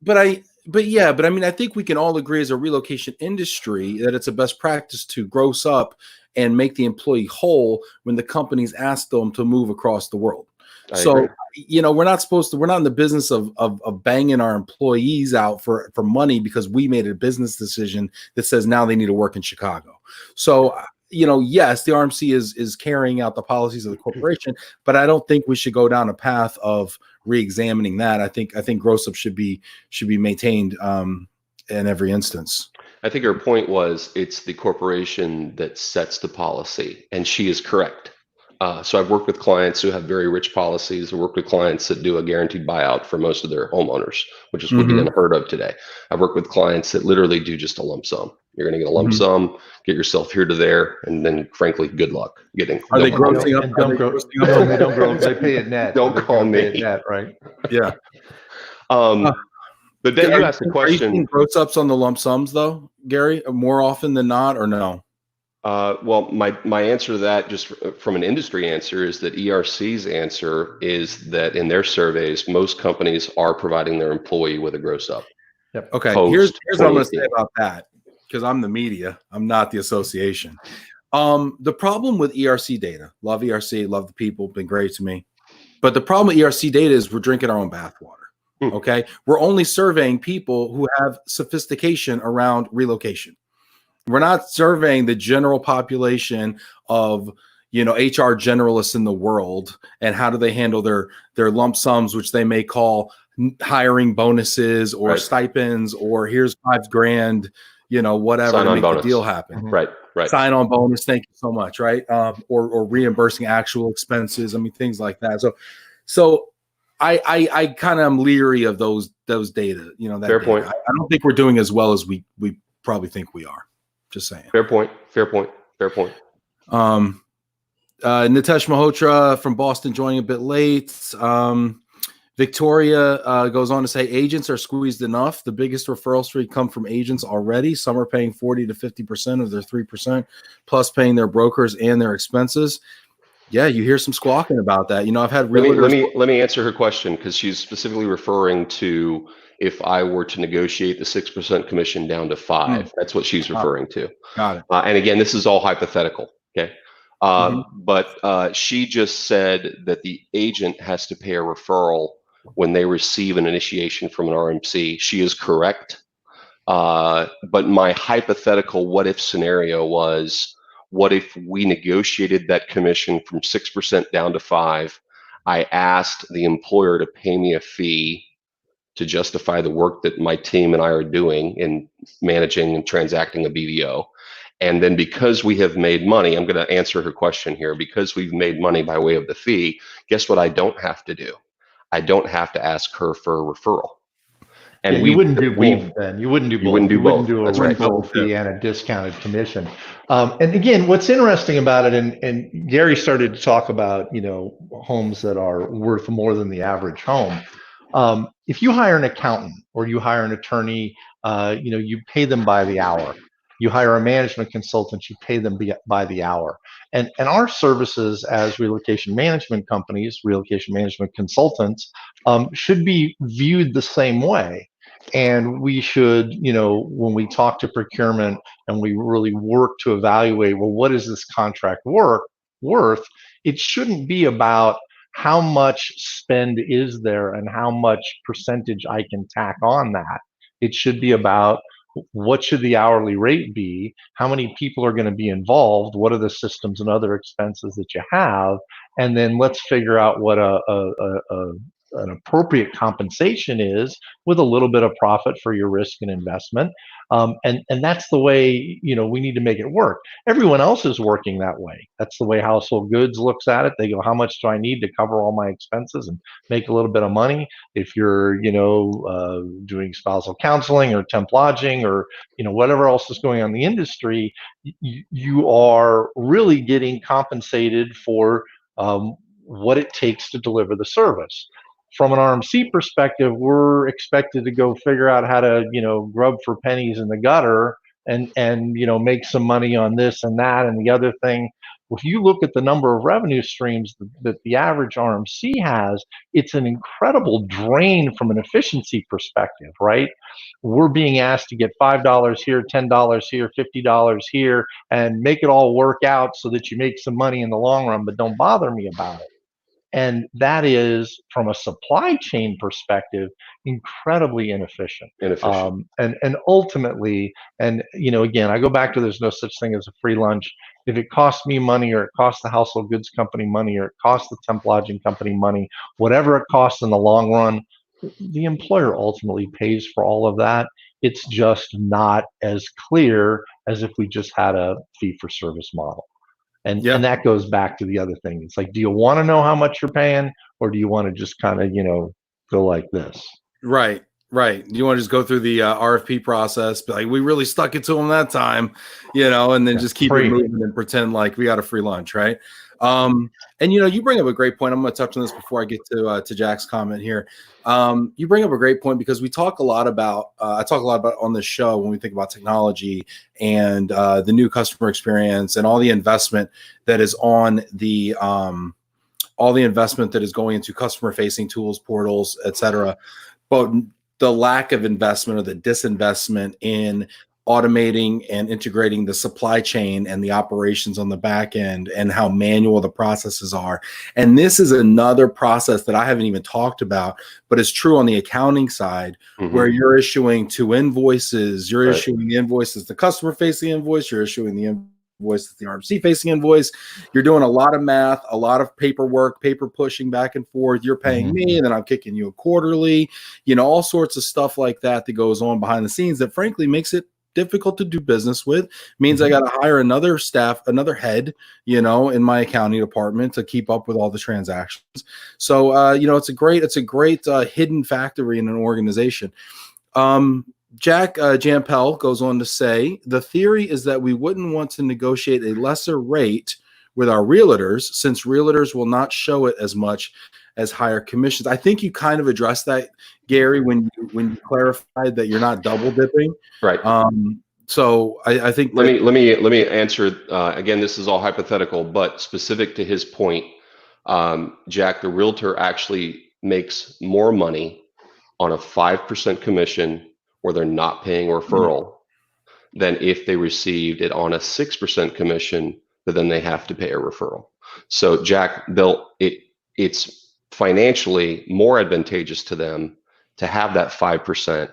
Speaker 1: I mean, I think we can all agree as a relocation industry that it's a best practice to gross up and make the employee whole when the companies ask them to move across the world. So, we're not in the business of banging our employees out for money because we made a business decision that says now they need to work in Chicago. So, yes, the RMC is carrying out the policies of the corporation, but I don't think we should go down a path of re-examining that. I think gross up should be maintained in every instance.
Speaker 3: I think her point was it's the corporation that sets the policy, and she is correct. So I've worked with clients who have very rich policies. I work with clients that do a guaranteed buyout for most of their homeowners, which would be unheard of today. I've worked with clients that literally do just a lump sum. You're going to get a lump sum, get yourself here to there, and then, frankly, good luck getting.
Speaker 1: Are they grossing up?
Speaker 2: They don't gross. They pay it net.
Speaker 3: Don't call me.
Speaker 2: Net, right?
Speaker 1: Yeah.
Speaker 3: But then you asked the question.
Speaker 1: Are you seeing gross ups on the lump sums, though, Gary, more often than not, or no?
Speaker 3: Well, my answer to that, just from an industry answer, is that ERC's answer is that in their surveys, most companies are providing their employee with a gross up.
Speaker 1: Yep. Okay. Here's what I'm going to say about that, because I'm the media. I'm not the association. The problem with ERC data, love ERC, love the people, been great to me. But the problem with ERC data is we're drinking our own bathwater. Okay. We're only surveying people who have sophistication around relocation. We're not surveying the general population of, HR generalists in the world and how do they handle their lump sums, which they may call hiring bonuses or stipends, or here's $5,000, whatever
Speaker 3: Sign
Speaker 1: to
Speaker 3: on
Speaker 1: make
Speaker 3: bonus.
Speaker 1: the deal happen.
Speaker 3: Right.
Speaker 1: Sign on bonus. Thank you so much. Right. Or reimbursing actual expenses. I mean, things like that. So I kind of am leery of those data, that
Speaker 3: fair
Speaker 1: data.
Speaker 3: point.
Speaker 1: I don't think we're doing as well as we probably think we are. Just saying.
Speaker 3: Fair point.
Speaker 1: Nitesh Malhotra from Boston joining a bit late. Victoria goes on to say agents are squeezed enough. The biggest referral street come from agents already. Some are paying 40 to 50% of their 3%, plus paying their brokers and their expenses. Yeah, you hear some squawking about that. I've had realtors.
Speaker 3: Let me answer her question, because she's specifically referring to if I were to negotiate the 6% commission down to 5%. That's what she's referring to.
Speaker 1: Got it.
Speaker 3: And again, this is all hypothetical. Okay. But she just said that the agent has to pay a referral when they receive an initiation from an RMC. She is correct. But my hypothetical what if scenario was, what if we negotiated that commission from 6% down to 5%? I asked the employer to pay me a fee to justify the work that my team and I are doing in managing and transacting a BVO. And then because we have made money, I'm going to answer her question here, because we've made money by way of the fee, guess what I don't have to do? I don't have to ask her for a referral. And
Speaker 2: you wouldn't do both then. You wouldn't do both.
Speaker 3: You wouldn't do
Speaker 2: a
Speaker 3: That's right.
Speaker 2: rental fee and a discounted commission. And again, what's interesting about it, and Gary started to talk about, homes that are worth more than the average home. If you hire an accountant or you hire an attorney, you pay them by the hour. You hire a management consultant, you pay them by the hour. And our services as relocation management companies, relocation management consultants, should be viewed the same way. And we should, when we talk to procurement and we really work to evaluate, well, what is this contract worth? It shouldn't be about how much spend is there and how much percentage I can tack on that. It should be about what should the hourly rate be? How many people are going to be involved? What are the systems and other expenses that you have? And then let's figure out what a an appropriate compensation is, with a little bit of profit for your risk and investment. And that's the way, we need to make it work. Everyone else is working that way. That's the way household goods looks at it. They go, how much do I need to cover all my expenses and make a little bit of money? If you're, doing spousal counseling or temp lodging or, whatever else is going on in the industry, you are really getting compensated for what it takes to deliver the service. From an RMC perspective, we're expected to go figure out how to, grub for pennies in the gutter and make some money on this and that and the other thing. If you look at the number of revenue streams that the average RMC has, it's an incredible drain from an efficiency perspective, right? We're being asked to get $5 here, $10 here, $50 here, and make it all work out so that you make some money in the long run, but don't bother me about it. And that is, from a supply chain perspective, incredibly inefficient. And ultimately, and again, I go back to, there's no such thing as a free lunch. If it costs me money, or it costs the household goods company money, or it costs the temp lodging company money, whatever it costs in the long run, the employer ultimately pays for all of that. It's just not as clear as if we just had a fee-for-service model. And that goes back to the other thing. It's like, do you want to know how much you're paying, or do you want to just kind of, go like this?
Speaker 1: Right. You want to just go through the RFP process, be like, we really stuck it to them that time, and then just keep it moving and pretend like we got a free lunch, right? And you bring up a great point. I'm going to touch on this before I get to Jack's comment here. You bring up a great point, because we talk a lot about, I talk a lot about on this show when we think about technology and the new customer experience and all the investment that is on the all the investment that is going into customer facing tools, portals, etc. But the lack of investment, or the disinvestment in automating and integrating the supply chain and the operations on the back end, and how manual the processes are. And this is another process that I haven't even talked about, but it's true on the accounting side, where you're issuing two invoices. You're issuing the invoices, the customer facing invoice, you're issuing the invoice, the RMC facing invoice. You're doing a lot of math, a lot of paperwork, paper pushing back and forth. You're paying me, and then I'm kicking you a quarterly, all sorts of stuff like that goes on behind the scenes that frankly makes it difficult to do business with. Means I got to hire another head, in my accounting department to keep up with all the transactions. So, it's a great hidden factory in an organization. Jack Jampel goes on to say, the theory is that we wouldn't want to negotiate a lesser rate with our realtors, since realtors will not show it as much as higher commissions. I think you kind of addressed that, Gary, when you clarified that you're not double dipping.
Speaker 3: Right.
Speaker 1: So I think
Speaker 3: let me answer again. This is all hypothetical, but specific to his point, Jack, the realtor actually makes more money on a 5% commission where they're not paying referral than if they received it on a 6% commission, but then they have to pay a referral. So Jack, it's financially more advantageous to them to have that 5%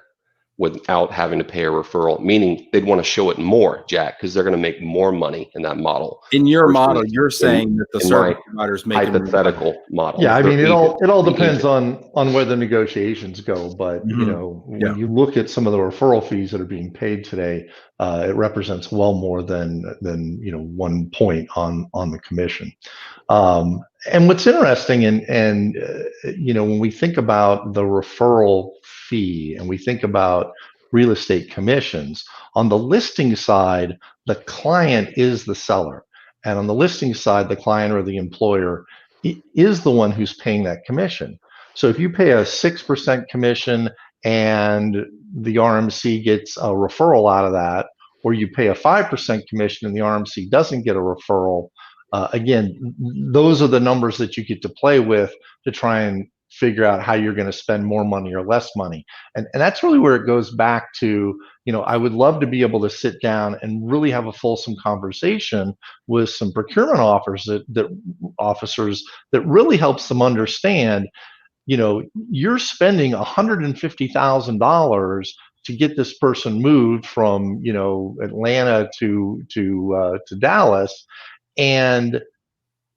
Speaker 3: without having to pay a referral, meaning they'd want to show it more, Jack, because they're going to make more money in that model.
Speaker 1: In your model, you're saying that the service providers make
Speaker 3: hypothetical model.
Speaker 2: Yeah, I mean, it all depends on where the negotiations go. But when you look at some of the referral fees that are being paid today, it represents well more than 1 point on the commission. And what's interesting, and when we think about the referral fee and we think about real estate commissions, on the listing side, the client is the seller. And on the listing side, the client or the employer is the one who's paying that commission. So if you pay a 6% commission and the RMC gets a referral out of that, or you pay a 5% commission and the RMC doesn't get a referral, again, those are the numbers that you get to play with to try and figure out how you're going to spend more money or less money. And that's really where it goes back to, I would love to be able to sit down and really have a fulsome conversation with some procurement officers that really helps them understand, you're spending $150,000 to get this person moved from, Atlanta to Dallas. And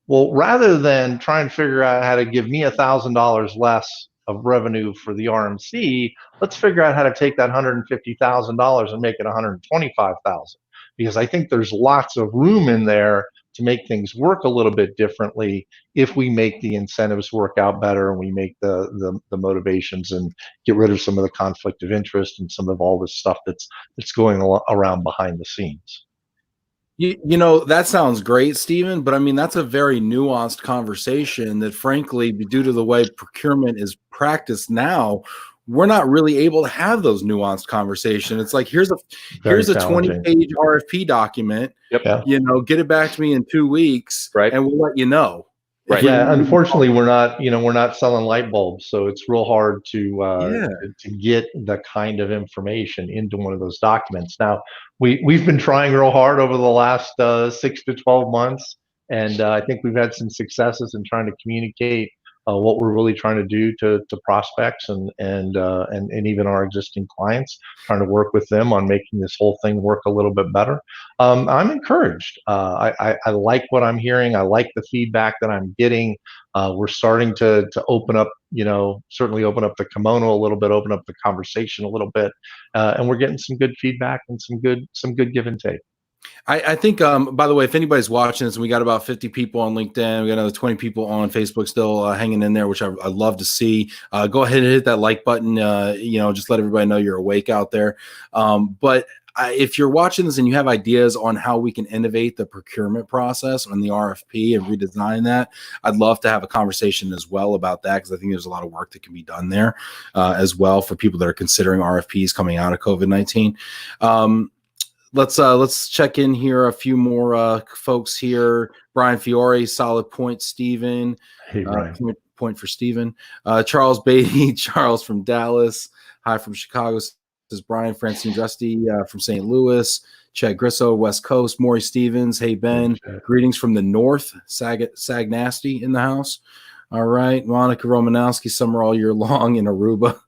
Speaker 2: well, rather than try and figure out how to give me $1,000 less of revenue for the RMC. Let's figure out how to take that $150,000 and make it $125,000, because I think there's lots of room in there to make things work a little bit differently if we make the incentives work out better, and we make the motivations and get rid of some of the conflict of interest and some of all this stuff that's going around behind the scenes.
Speaker 1: You know, that sounds great, Stephen, but I mean, that's a very nuanced conversation that, frankly, due to the way procurement is practiced now, we're not really able to have those nuanced conversations. It's like, here's a 20-page RFP document.
Speaker 3: Yep.
Speaker 1: You know, get it back to me in 2 weeks,
Speaker 3: right,
Speaker 1: and we'll let you know.
Speaker 3: Right.
Speaker 2: Yeah. Unfortunately, we're not selling light bulbs, so it's real hard to get the kind of information into one of those documents. Now, we've been trying real hard over the last 6 to 12 months, and I think we've had some successes in trying to communicate what we're really trying to do to prospects and even our existing clients, trying to work with them on making this whole thing work a little bit better. I'm encouraged. I like what I'm hearing. I like the feedback that I'm getting. We're starting to open up, certainly open up the kimono a little bit, open up the conversation a little bit, and we're getting some good feedback and some good give and take.
Speaker 1: I think, by the way, if anybody's watching this, and we got about 50 people on LinkedIn, we got another 20 people on Facebook still hanging in there, which I love to see. Go ahead and hit that like button. Just let everybody know you're awake out there. But if you're watching this and you have ideas on how we can innovate the procurement process on the RFP and redesign that, I'd love to have a conversation as well about that, because I think there's a lot of work that can be done there as well for people that are considering RFPs coming out of COVID-19. Let's check in here. A few more folks here. Brian Fiore, solid point, Stephen.
Speaker 2: Hey, Brian.
Speaker 1: Point for Stephen. Charles Beatty, Charles from Dallas. Hi from Chicago. This is Brian. Francine Dusty from St. Louis. Chad Grisso, West Coast. Maury Stevens. Hey, Ben. Hey, greetings from the North. Sag Nasty in the house. All right. Monica Romanowski, summer all year long in Aruba.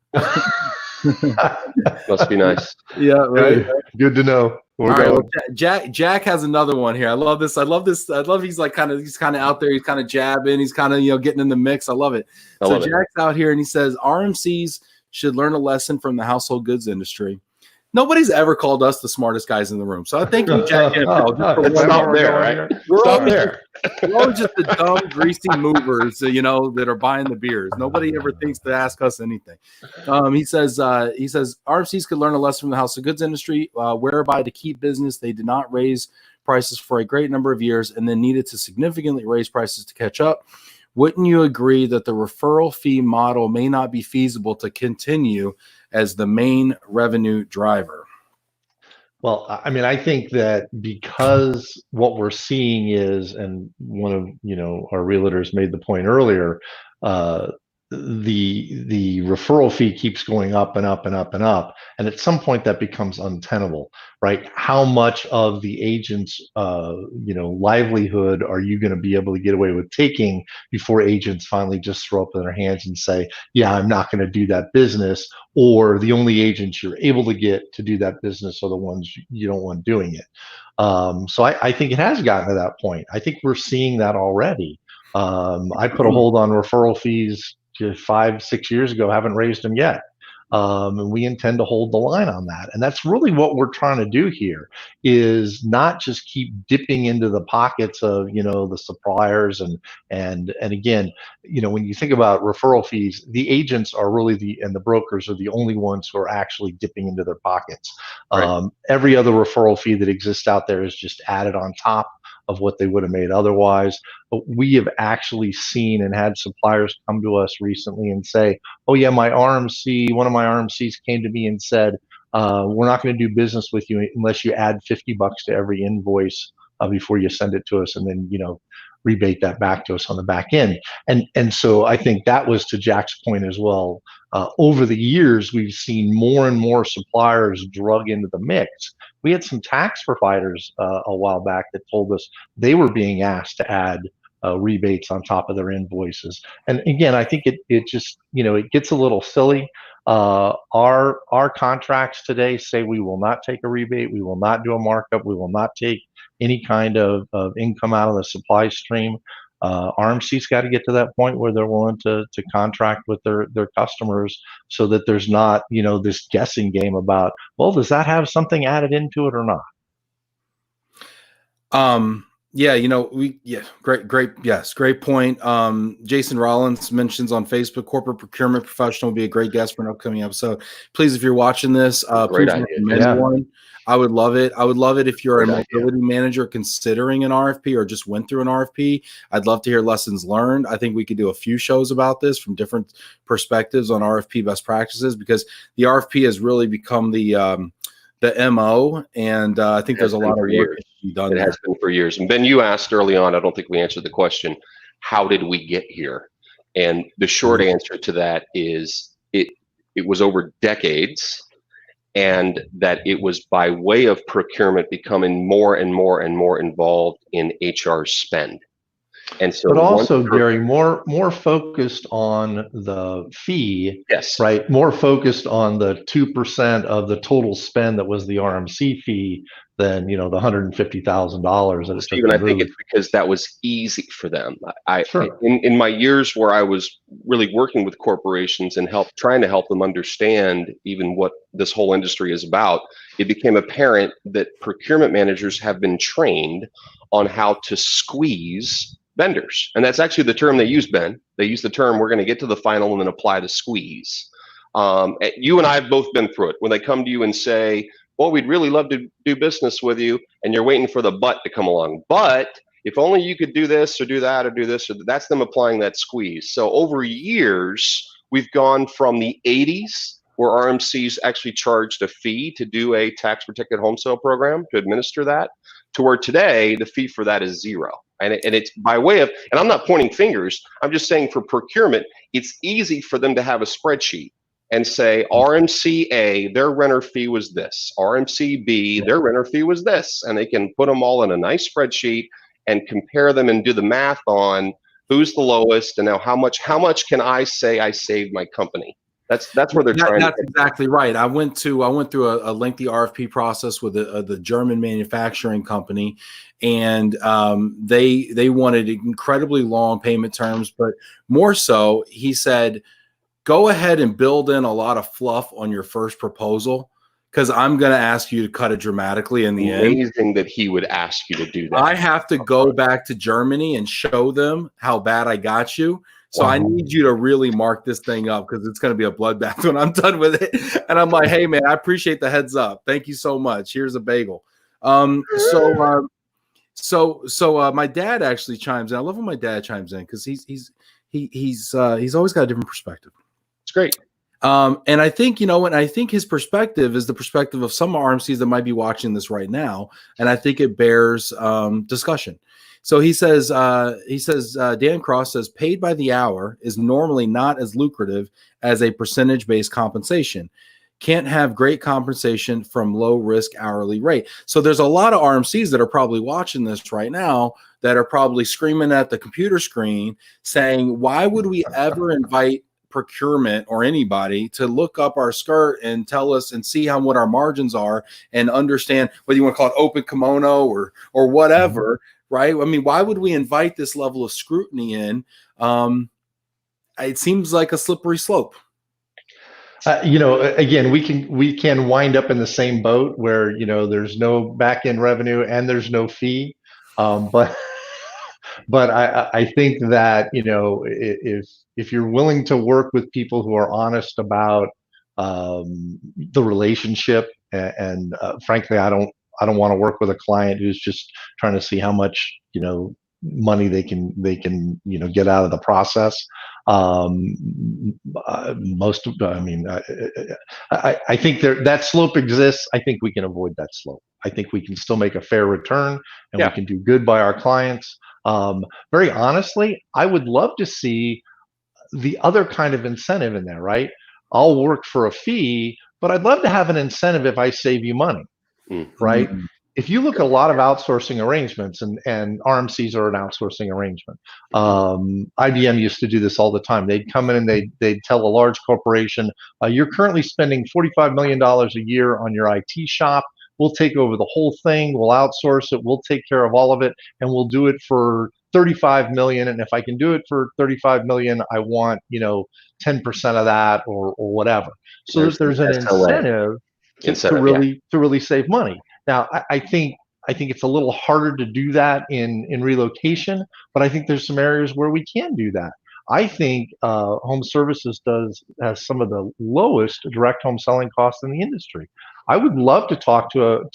Speaker 3: Must be nice.
Speaker 2: Yeah, right. Good to know.
Speaker 1: All right, well, Jack has another one here. I love this. I love he's kind of out there. He's kind of jabbing. He's kind of getting in the mix. I love it. So Jack's out here and he says RMCs should learn a lesson from the household goods industry. Nobody's ever called us the smartest guys in the room. So I thank you, Jack.
Speaker 3: It's not there, right?
Speaker 1: We're all just the dumb, greasy movers, that are buying the beers. Nobody ever thinks to ask us anything. He says RMCs could learn a lesson from the house of goods industry, whereby to keep business, they did not raise prices for a great number of years and then needed to significantly raise prices to catch up. Wouldn't you agree that the referral fee model may not be feasible to continue as the main revenue driver?
Speaker 2: Well, I mean, I think that because what we're seeing is, and one of our realtors made the point earlier, the referral fee keeps going up and up and up and up, and at some point that becomes untenable, right? How much of the agent's livelihood are you going to be able to get away with taking before agents finally just throw up their hands and say, yeah, I'm not going to do that business, or the only agents you're able to get to do that business are the ones you don't want doing it. So I think it has gotten to that point. I think we're seeing that already. I put a hold on referral fees 5-6 years ago, haven't raised them yet. And we intend to hold the line on that. And that's really what we're trying to do here, is not just keep dipping into the pockets of, the suppliers. And again, when you think about referral fees, the agents are really and the brokers are the only ones who are actually dipping into their pockets. Right. Every other referral fee that exists out there is just added on top of what they would have made otherwise. But we have actually seen and had suppliers come to us recently and say, oh yeah, one of my RMCs came to me and said, we're not going to do business with you unless you add $50 to every invoice before you send it to us, and then rebate that back to us on the back end. And so I think that was to Jack's point as well. Over the years, we've seen more and more suppliers drug into the mix. We had some tax providers a while back that told us they were being asked to add rebates on top of their invoices. And again, I think it just, it gets a little silly. Our contracts today say we will not take a rebate, we will not do a markup, we will not take any kind of income out of the supply stream. RMC's got to get to that point where they're willing to contract with their customers, so that there's not, this guessing game about, well, does that have something added into it or not?
Speaker 1: Yeah, great point. Jason Rollins mentions on Facebook, corporate procurement professional would be a great guest for an upcoming episode. Please, if you're watching this, please recommend one. I would love it. I would love it if you're a mobility manager considering an RFP or just went through an RFP. I'd love to hear lessons learned. I think we could do a few shows about this from different perspectives on RFP best practices, because the RFP has really become the MO, and I think there's a lot of work to be done.
Speaker 3: It has been for years. And Ben, you asked early on, I don't think we answered the question, how did we get here? And the short answer to that is it was over decades, and that it was by way of procurement becoming more and more and more involved in HR spend. And so,
Speaker 2: but also, Gary, more focused on the fee,
Speaker 3: yes,
Speaker 2: right? More focused on the 2% of the total spend that was the RMC fee than, the $150,000.
Speaker 3: Stephen, I think it's because that was easy for them.
Speaker 2: Sure.
Speaker 3: In my years where I was really working with corporations and trying to help them understand even what this whole industry is about, it became apparent that procurement managers have been trained on how to squeeze vendors. And that's actually the term they use, Ben. They use the term, we're going to get to the final and then apply the squeeze. You and I have both been through it. When they come to you and say, well, we'd really love to do business with you, and you're waiting for the but to come along. But if only you could do this or do that or do this, or that's them applying that squeeze. So over years, we've gone from the 80s, where RMCs actually charged a fee to do a tax protected home sale program to administer that, to where today the fee for that is zero. And it's by way of, and I'm not pointing fingers, I'm just saying for procurement, it's easy for them to have a spreadsheet and say RMC A, their renter fee was this, RMC B, their renter fee was this, and they can put them all in a nice spreadsheet and compare them and do the math on who's the lowest, and now how much can I say I saved my company. That's where they're trying.
Speaker 1: That's exactly right. I went through a lengthy RFP process with the German manufacturing company, and they wanted incredibly long payment terms, but more so, he said, go ahead and build in a lot of fluff on your first proposal, because I'm going to ask you to cut it dramatically in the end.
Speaker 3: Amazing that he would ask you to do that.
Speaker 1: I have to go back to Germany and show them how bad I got you. So I need you to really mark this thing up, because it's going to be a bloodbath when I'm done with it. And I'm like, hey, man, I appreciate the heads up. Thank you so much. Here's a bagel. So my dad actually chimes in. I love when my dad chimes in, because he's always got a different perspective.
Speaker 3: It's great.
Speaker 1: And I think, and I think his perspective is the perspective of some RMCs that might be watching this right now. And I think it bears discussion. So he says, Dan Cross says, paid by the hour is normally not as lucrative as a percentage-based compensation. Can't have great compensation from low risk hourly rate. So there's a lot of RMCs that are probably watching this right now that are probably screaming at the computer screen saying, why would we ever invite procurement or anybody to look up our skirt and tell us and see what our margins are and understand whether you want to call it open kimono or whatever, right? I mean, why would we invite this level of scrutiny in? It seems like a slippery slope.
Speaker 2: Again, we can wind up in the same boat where, there's no back end revenue and there's no fee. But I think that, if you're willing to work with people who are honest about the relationship, and frankly, I don't want to work with a client who's just trying to see how much, money they can get out of the process. I think that slope exists. I think we can avoid that slope. I think we can still make a fair return, and we can do good by our clients. Very honestly, I would love to see the other kind of incentive in there, right? I'll work for a fee, but I'd love to have an incentive if I save you money, right? If you look at a lot of outsourcing arrangements, and RMCs are an outsourcing arrangement. IBM used to do this all the time. They'd come in and they'd tell a large corporation, you're currently spending $45 million a year on your IT shop. We'll take over the whole thing. We'll outsource it. We'll take care of all of it. And we'll do it for 35 million, and if I can do it for 35 million, I want 10% of that or whatever. So that there's an incentive to really save money. Now, I think it's a little harder to do that in relocation, but I think there's some areas where we can do that. I think Home Services has some of the lowest direct home selling costs in the industry. I would love to talk to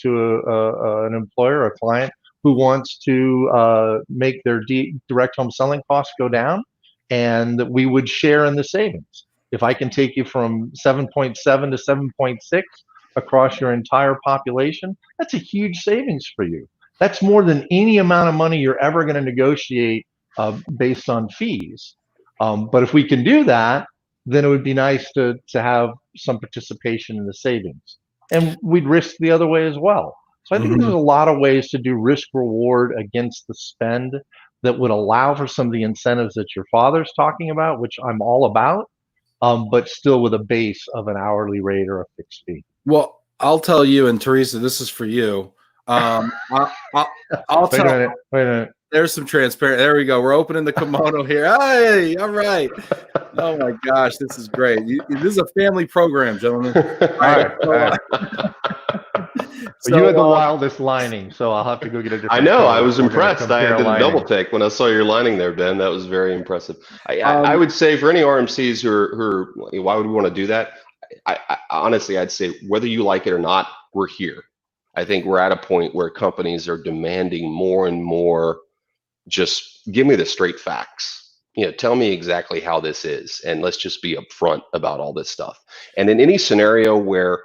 Speaker 2: an employer, a client who wants to make their direct home selling costs go down, and that we would share in the savings. If I can take you from 7.7 to 7.6 across your entire population, that's a huge savings for you. That's more than any amount of money you're ever going to negotiate based on fees. But if we can do that, then it would be nice to have some participation in the savings. And we'd risk the other way as well. So I think there's a lot of ways to do risk reward against the spend that would allow for some of the incentives that your father's talking about, which I'm all about, but still with a base of an hourly rate or a fixed fee.
Speaker 1: Well, I'll tell you, and Teresa, this is for you. I'll
Speaker 2: Wait a minute.
Speaker 1: There's some transparent. There we go. We're opening the kimono here. Hey, all right. Oh my gosh, this is great. This is a family program, gentlemen. All right.
Speaker 2: So, you had the wildest lining, so I'll have to go get a different.
Speaker 3: I know. I was impressed. I did a double take when I saw your lining there, Ben. That was very impressive. I would say for any RMCs who are, why would we want to do that? I honestly, I'd say whether you like it or not, we're here. I think we're at a point where companies are demanding more and more. Just give me the straight facts. Tell me exactly how this is, and let's just be upfront about all this stuff. And in any scenario where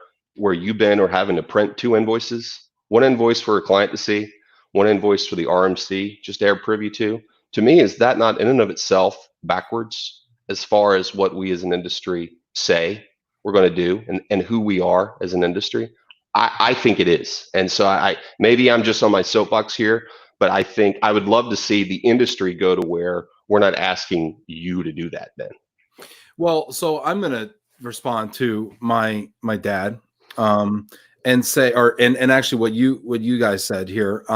Speaker 3: you've been or having to print two invoices, one invoice for a client to see, one invoice for the RMC just to have privy to me, is that not in and of itself backwards as far as what we as an industry say we're going to do and who we are as an industry? I think it is. And so maybe I'm just on my soapbox here, but I think I would love to see the industry go to where we're not asking you to do that, Ben.
Speaker 1: Well, so I'm going to respond to my dad and say, and actually what you guys said here.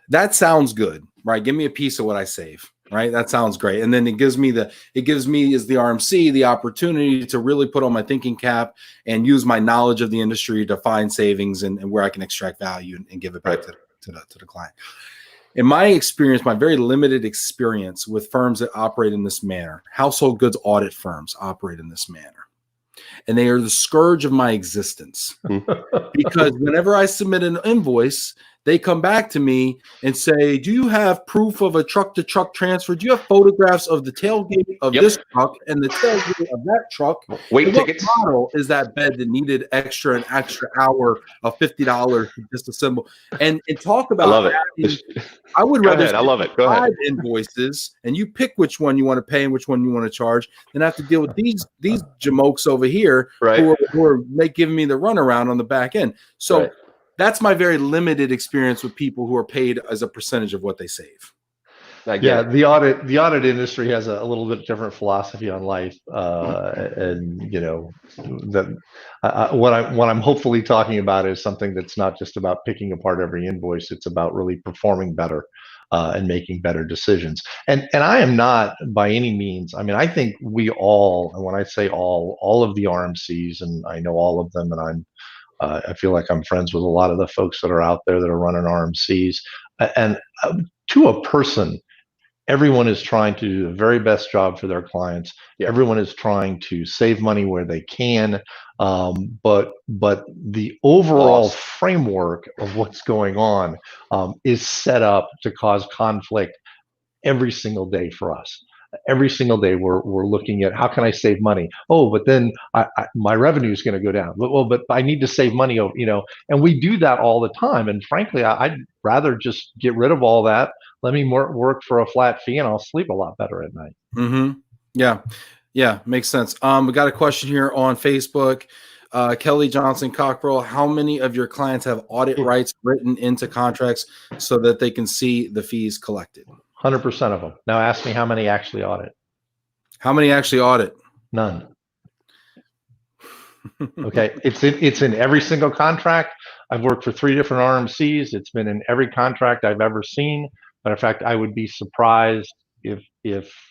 Speaker 1: That sounds good, right? Give me a piece of what I save, right? That sounds great. And then it gives me as the RMC the opportunity to really put on my thinking cap and use my knowledge of the industry to find savings and where I can extract value and give it back to the client. In my experience, my very limited experience with firms that operate in this manner, household goods audit firms operate in this manner. And they are the scourge of my existence because whenever I submit an invoice, they come back to me and say, do you have proof of a truck-to-truck transfer? Do you have photographs of the tailgate of this truck and the tailgate of that truck?
Speaker 3: Wait, tickets.
Speaker 1: What model is that bed that needed an extra hour of $50 to disassemble? And talk about.
Speaker 3: I love it.
Speaker 1: I would rather.
Speaker 3: I love it. Go ahead.
Speaker 1: 5 invoices, and you pick which one you want to pay and which one you want to charge, than have to deal with these jamokes over here who are giving me the runaround on the back end. So. Right. That's my very limited experience with people who are paid as a percentage of what they save.
Speaker 2: Yeah, the audit industry has a little bit different philosophy on life, and that what I'm hopefully talking about is something that's not just about picking apart every invoice. It's about really performing better and making better decisions. And I am not by any means. I mean, I think we all, and when I say all of the RMCs, and I know all of them, and I feel like I'm friends with a lot of the folks that are out there that are running RMCs. And to a person, everyone is trying to do the very best job for their clients. Everyone is trying to save money where they can. But the overall framework of what's going on is set up to cause conflict every single day for us. Every single day we're looking at how can I save money? Oh, but then my revenue is going to go down. Well, but I need to save money, and we do that all the time. And frankly, I'd rather just get rid of all that. Let me work for a flat fee, and I'll sleep a lot better at night.
Speaker 1: Mm-hmm. Yeah, makes sense. We got a question here on Facebook. Kelly Johnson Cockrell, how many of your clients have audit rights written into contracts so that they can see the fees collected?
Speaker 2: 100% of them. Now ask me how many actually audit.
Speaker 1: How many actually audit?
Speaker 2: None. Okay, it's in every single contract. I've worked for 3 different RMCs. It's been in every contract I've ever seen. Matter of fact, I would be surprised if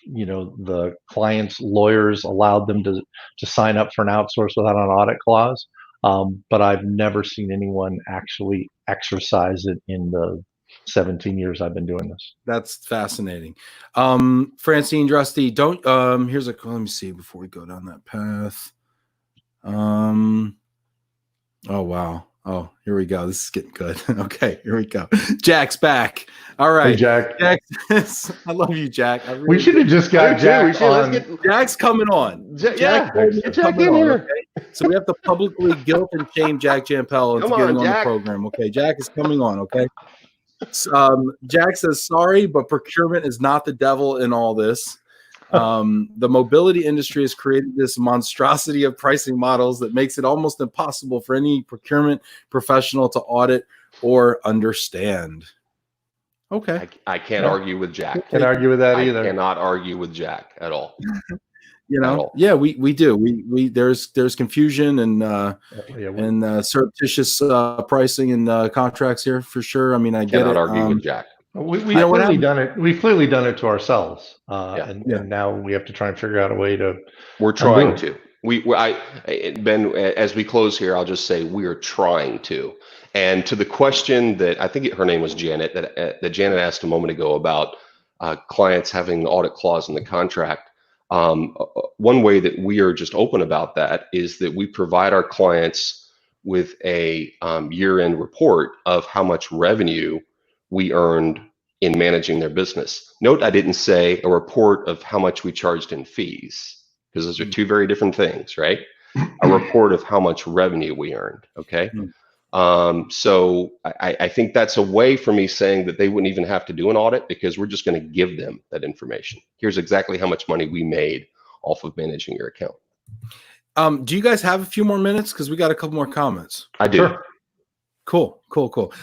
Speaker 2: the client's lawyers allowed them to sign up for an outsource without an audit clause. But I've never seen anyone actually exercise it in the 17 years I've been doing this.
Speaker 1: That's fascinating. Francine Drusty, don't here's let me see before we go down that path. Oh wow. Oh, here we go. This is getting good. Okay, here we go. Jack's back. All right.
Speaker 2: Hey, Jack.
Speaker 1: Jack, I love you, Jack.
Speaker 2: We should have just got Jack on.
Speaker 1: Jack's coming on.
Speaker 2: Get
Speaker 1: Jack
Speaker 2: in here.
Speaker 1: Okay? So we have to publicly guilt and shame Jack Jampel into getting on the program. Okay, Jack is coming on. Okay. Jack says, sorry, but procurement is not the devil in all this. The mobility industry has created this monstrosity of pricing models that makes it almost impossible for any procurement professional to audit or understand. Okay.
Speaker 3: I can't argue with Jack.
Speaker 2: Can't argue with that either.
Speaker 3: I cannot argue with Jack at all.
Speaker 1: Yeah, we do. We there's confusion and surreptitious pricing and contracts here for sure. I mean, I get it.
Speaker 3: Cannot argue with Jack.
Speaker 2: We've clearly done it. We've clearly done it to ourselves, and now we have to try and figure out a way to.
Speaker 3: We're trying to. Ben, as we close here, I'll just say we are trying to. And to the question that I think her name was Janet, that Janet asked a moment ago about clients having an audit clause in the contract. One way that we are just open about that is that we provide our clients with a year-end report of how much revenue we earned in managing their business. Note, I didn't say a report of how much we charged in fees, because those are two very different things, right? A report of how much revenue we earned, okay? So I think that's a way for me saying that they wouldn't even have to do an audit, because we're just gonna give them that information. Here's exactly how much money we made off of managing your account.
Speaker 1: Do you guys have a few more minutes? Because we got a couple more comments.
Speaker 3: I do.
Speaker 2: Sure.
Speaker 1: Cool.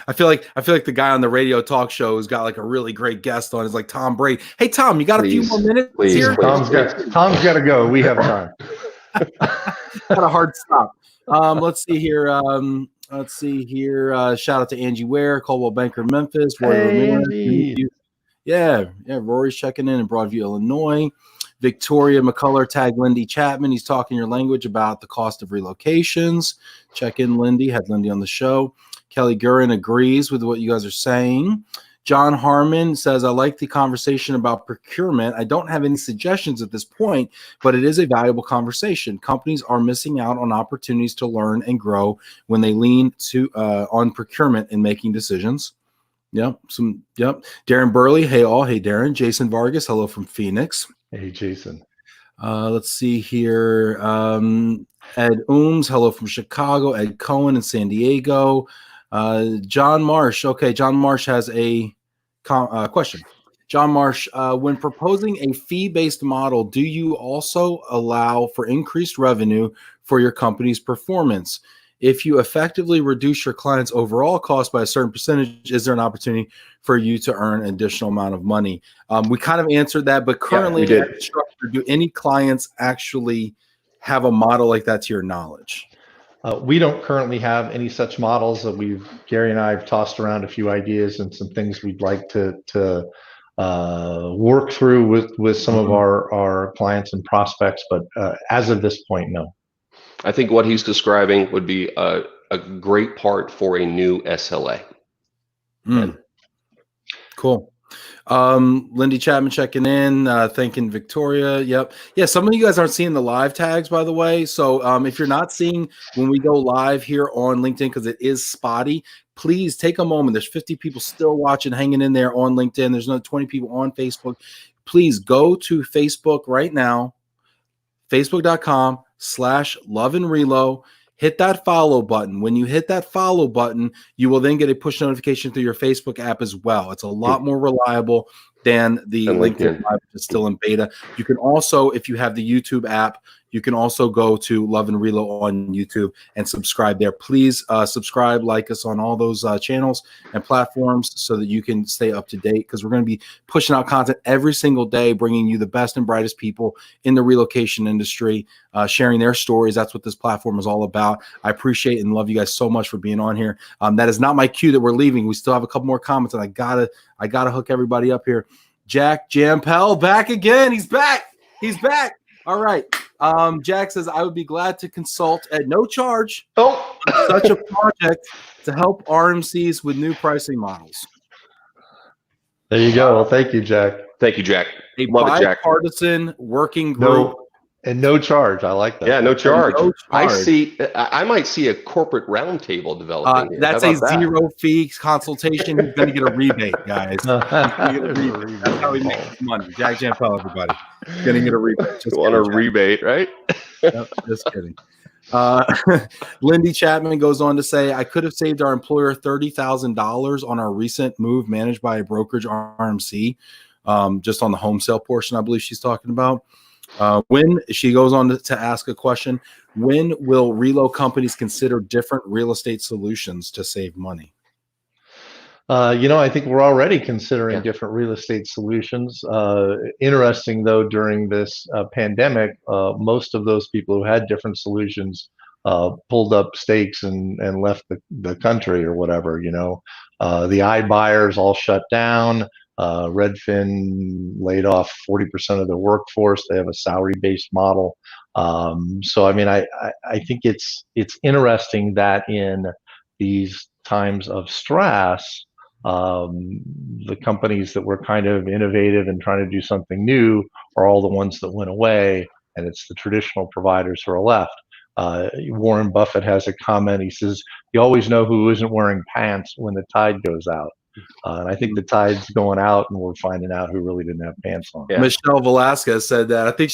Speaker 1: I feel like the guy on the radio talk show has got like a really great guest on. It's like Tom Brady. Hey Tom, you got a few more minutes here?
Speaker 2: Tom's got to go. We have time.
Speaker 1: Got a hard stop. Let's see here. Shout out to Angie Ware, Coldwell Banker, Memphis.
Speaker 2: Angie.
Speaker 1: Yeah. Rory's checking in Broadview, Illinois. Victoria McCullough tagged Lindy Chapman. He's talking your language about the cost of relocations. Check in, Lindy. Had Lindy on the show. Kelly Gurin agrees with what you guys are saying. John Harmon says, I like the conversation about procurement. I don't have any suggestions at this point, but it is a valuable conversation. Companies are missing out on opportunities to learn and grow when they lean on procurement in making decisions. Yep. Darren Burley. Hey all. Hey Darren. Jason Vargas. Hello from Phoenix.
Speaker 2: Hey Jason.
Speaker 1: Let's see here. Ed Ooms. Hello from Chicago. Ed Cohen in San Diego. John Marsh. Okay, John Marsh has a question. John Marsh, when proposing a fee-based model, do you also allow for increased revenue for your company's performance? If you effectively reduce your client's overall cost by a certain percentage, is there an opportunity for you to earn an additional amount of money? We kind of answered that, but currently, do any clients actually have a model like that to your knowledge?
Speaker 2: We don't currently have any such models. Gary and I have tossed around a few ideas and some things we'd like to work through with some of our clients and prospects, but as of this point, no.
Speaker 3: I think what he's describing would be a great part for a new SLA.
Speaker 1: Cool. Lindy Chapman checking in, thanking Victoria. Yep. Yeah, some of you guys aren't seeing the live tags, by the way. So if you're not seeing when we go live here on LinkedIn, because it is spotty, please take a moment. There's 50 people still watching, hanging in there on LinkedIn. There's another 20 people on Facebook. Please go to Facebook right now, facebook.com/LoveandRelo. Hit that follow button. When you hit that follow button, you will then get a push notification through your Facebook app as well. It's a lot more reliable than the LinkedIn Live, which is still in beta. You can also, if you have the YouTube app, You can also go to Love and Relo on YouTube and subscribe there. Please subscribe, like us on all those channels and platforms so that you can stay up to date, because we're going to be pushing out content every single day, bringing you the best and brightest people in the relocation industry, sharing their stories. That's what this platform is all about. I appreciate and love you guys so much for being on here. That is not my cue that we're leaving. We still have a couple more comments, and I gotta hook everybody up here. Jack Jampel back again. He's back. He's back. All right. Jack says, I would be glad to consult at no charge on such a project to help RMCs with new pricing models.
Speaker 2: There you go. Well, thank you, Jack.
Speaker 3: Thank you, Jack.
Speaker 1: A
Speaker 3: Love it, Jack.
Speaker 1: bipartisan working group.
Speaker 2: No charge. I like that.
Speaker 3: Yeah, no charge.
Speaker 1: No charge.
Speaker 3: I might see a corporate roundtable developing here.
Speaker 1: That's a zero fee consultation. He's going to get a rebate, guys. That's how we make his money. Jack Jampel, everybody. Going to get a rebate.
Speaker 3: Just want a rebate, right?
Speaker 1: Yep, just kidding. Lindy Chapman goes on to say, I could have saved our employer $30,000 on our recent move managed by a brokerage RMC, just on the home sale portion, I believe she's talking about. When she goes on to ask a question, when will relo companies consider different real estate solutions to save money?
Speaker 2: I think we're already considering different real estate solutions. Interesting, though, during this pandemic, most of those people who had different solutions pulled up stakes and left the country or whatever. The iBuyers all shut down. Redfin laid off 40% of their workforce. They have a salary-based model. So, I mean, I think it's interesting that in these times of stress, the companies that were kind of innovative and trying to do something new are all the ones that went away, and it's the traditional providers who are left. Warren Buffett has a comment. He says, you always know who isn't wearing pants when the tide goes out. And I think the tide's going out, and we're finding out who really didn't have pants on.
Speaker 1: Yeah. Michelle Velasquez said that. I think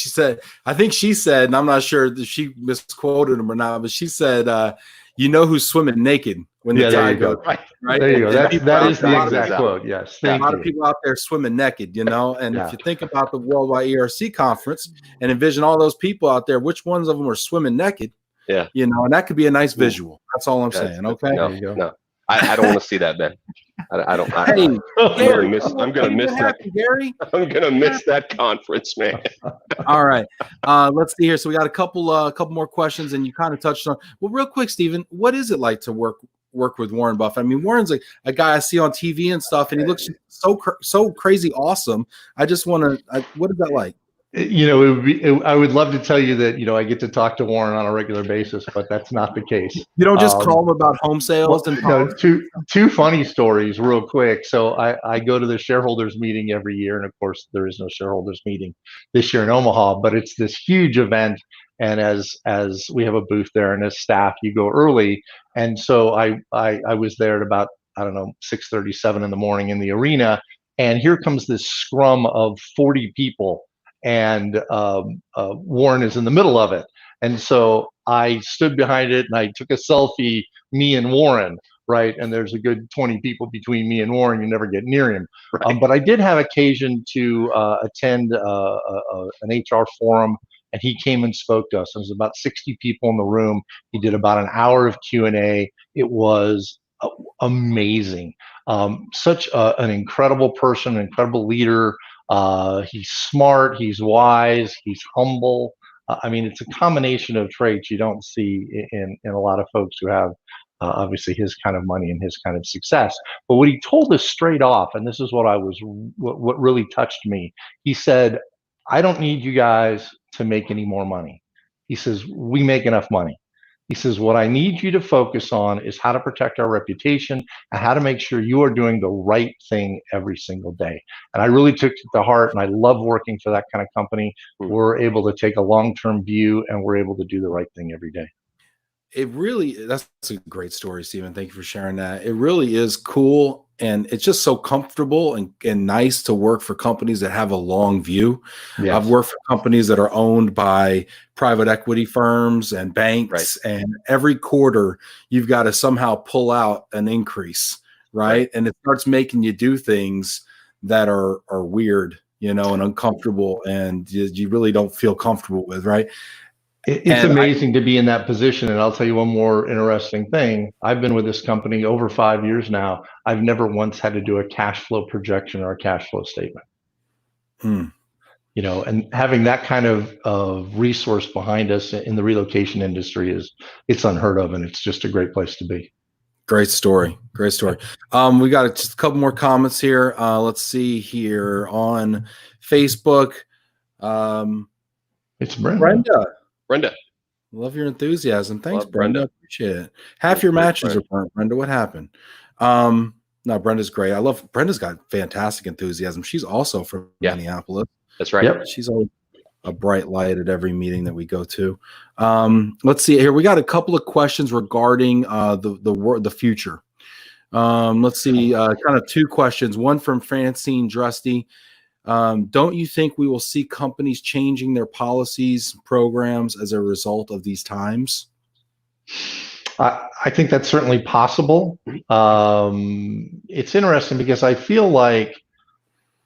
Speaker 1: she said, and I'm not sure if she misquoted him or not, but she said, you know who's swimming naked when the tide goes out. Right?
Speaker 2: There you go. That is the exact quote. Yes.
Speaker 1: A lot of people out there swimming naked, and if you think about the Worldwide ERC conference and envision all those people out there, which ones of them are swimming naked?
Speaker 3: Yeah.
Speaker 1: And that could be a nice visual. That's all I'm saying. Okay.
Speaker 3: No,
Speaker 1: there you go.
Speaker 3: No. I don't want to see that, Ben. I'm gonna miss that.
Speaker 1: Gary,
Speaker 3: I'm gonna miss that conference, man.
Speaker 1: All right, let's see here. So we got a couple more questions, and you kind of touched on. Well, real quick, Stephen, what is it like to work with Warren Buffett? I mean, Warren's a guy I see on TV and stuff, and he looks so crazy awesome. I just want to. What is that like?
Speaker 2: I would love to tell you that, I get to talk to Warren on a regular basis, but that's not the case.
Speaker 1: You don't just call him about home sales
Speaker 2: two funny stories real quick. So I go to the shareholders meeting every year. And of course there is no shareholders meeting this year in Omaha, but it's this huge event. And as we have a booth there, and as staff, you go early. And so I was there at about, 6:37 in the morning in the arena. And here comes this scrum of 40 people. And Warren is in the middle of it. And so I stood behind it and I took a selfie, me and Warren, right? And there's a good 20 people between me and Warren. You never get near him. Right. But I did have occasion to attend an HR forum, and he came and spoke to us. There was about 60 people in the room. He did about an hour of Q&A. It was amazing. Such an incredible person, an incredible leader. He's smart, he's wise, he's humble. It's a combination of traits you don't see in a lot of folks who have obviously his kind of money and his kind of success. But what he told us straight off, and this is what really touched me, he said, I don't need you guys to make any more money. He says, we make enough money. He says, what I need you to focus on is how to protect our reputation and how to make sure you are doing the right thing every single day. And I really took it to heart, and I love working for that kind of company. We're able to take a long-term view, and we're able to do the right thing every day.
Speaker 1: That's a great story, Stephen. Thank you for sharing that. It really is cool. And it's just so comfortable and nice to work for companies that have a long view. Yes. I've worked for companies that are owned by private equity firms and banks, and every quarter you've got to somehow pull out an increase, right? And it starts making you do things that are weird, and uncomfortable, and you really don't feel comfortable with, right?
Speaker 2: It's amazing to be in that position. And I'll tell you one more interesting thing. I've been with this company over 5 years now. I've never once had to do a cash flow projection or a cash flow statement. You know, and having that kind of resource behind us in the relocation industry it's unheard of, and it's just a great place to be.
Speaker 1: Great story. Great story. We got just a couple more comments here. Let's see here on Facebook.
Speaker 2: It's Brenda.
Speaker 3: Brenda.
Speaker 1: Love your enthusiasm. Thanks, Brenda. Appreciate it. Half your matches are burnt, Brenda. What happened? No, Brenda's great. Brenda's got fantastic enthusiasm. She's also from Minneapolis.
Speaker 3: That's right.
Speaker 1: Yep. She's always a bright light at every meeting that we go to. Let's see here. We got a couple of questions regarding the future. Let's see, kind of two questions. One from Francine Drusty. Don't you think we will see companies changing their policies, programs as a result of these times?
Speaker 2: I think that's certainly possible. It's interesting because I feel like,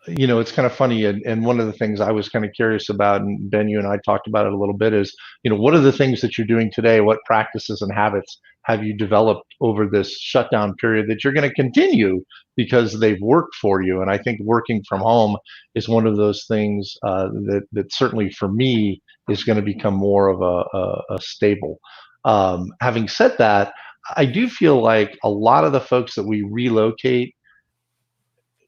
Speaker 2: you know, it's kind of funny. And one of the things I was kind of curious about, and Ben, you and I talked about it a little bit, is, you know, what are the things that you're doing today? What practices and habits have you developed over this shutdown period that you're going to continue because they've worked for you? And I think working from home is one of those things that certainly for me is going to become more of a stable. Having said that, I do feel like a lot of the folks that we relocate,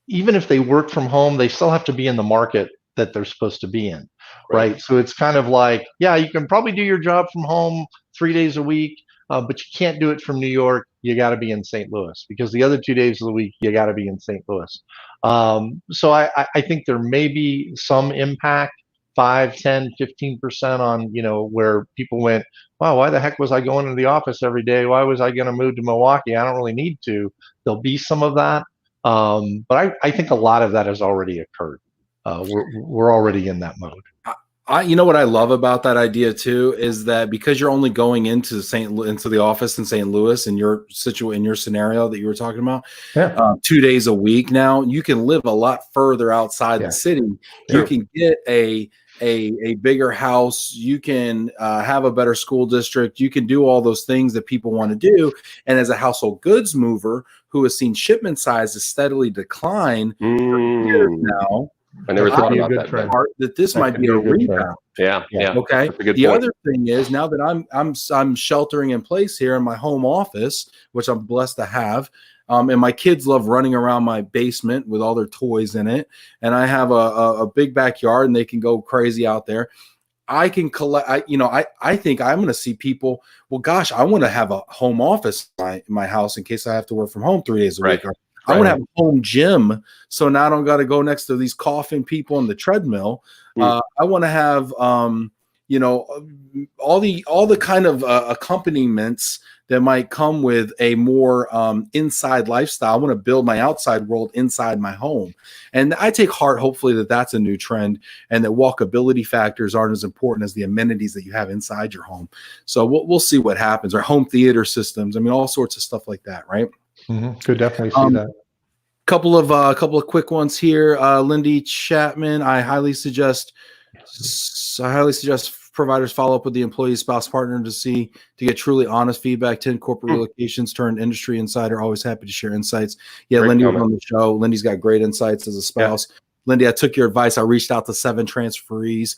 Speaker 2: even if they work from home, they still have to be in the market that they're supposed to be in, right? So it's kind of like, yeah, you can probably do your job from home 3 days a week, but you can't do it from New York. You got to be in St. Louis, because the other 2 days of the week, you got to be in St. Louis. So I think there may be some impact, 5, 10, 15% on, you know, where people went, wow, why the heck was I going to the office every day? Why was I going to move to Milwaukee? I don't really need to. There'll be some of that. But I think a lot of that has already occurred. We're already in that mode.
Speaker 1: You know what I love about that idea too is that because you're only going into the office in St. Louis in your scenario that you were talking about, 2 days a week now, you can live a lot further outside the city. You can get a bigger house. You can have a better school district. You can do all those things that people want to do. And as a household goods mover who has seen shipment sizes steadily decline for years now,
Speaker 3: I never thought about that
Speaker 1: this might be a rebound.
Speaker 3: Yeah.
Speaker 1: Okay. The other thing is, now that I'm sheltering in place here in my home office, which I'm blessed to have, and my kids love running around my basement with all their toys in it, and I have a big backyard and they can go crazy out there. I can collect. I think I'm going to see people. Well, gosh, I want to have a home office in my house in case I have to work from home 3 days a week. I want to have a home gym, so now I don't got to go next to these coughing people on the treadmill. I want to have, all the kind of accompaniments that might come with a more inside lifestyle. I want to build my outside world inside my home, and I take heart, hopefully, that that's a new trend, and that walkability factors aren't as important as the amenities that you have inside your home. So we'll see what happens. Or home theater systems. I mean, all sorts of stuff like that, right?
Speaker 2: Could definitely see that.
Speaker 1: Couple of quick ones here. Lindy Chapman, I highly suggest providers follow up with the employee spouse partner to get truly honest feedback. 10 corporate relocations turned industry insider. Always happy to share insights. Yeah, great Lindy was on the show. Lindy's got great insights as a spouse. Yeah. Lindy, I took your advice. I reached out to 7 transferees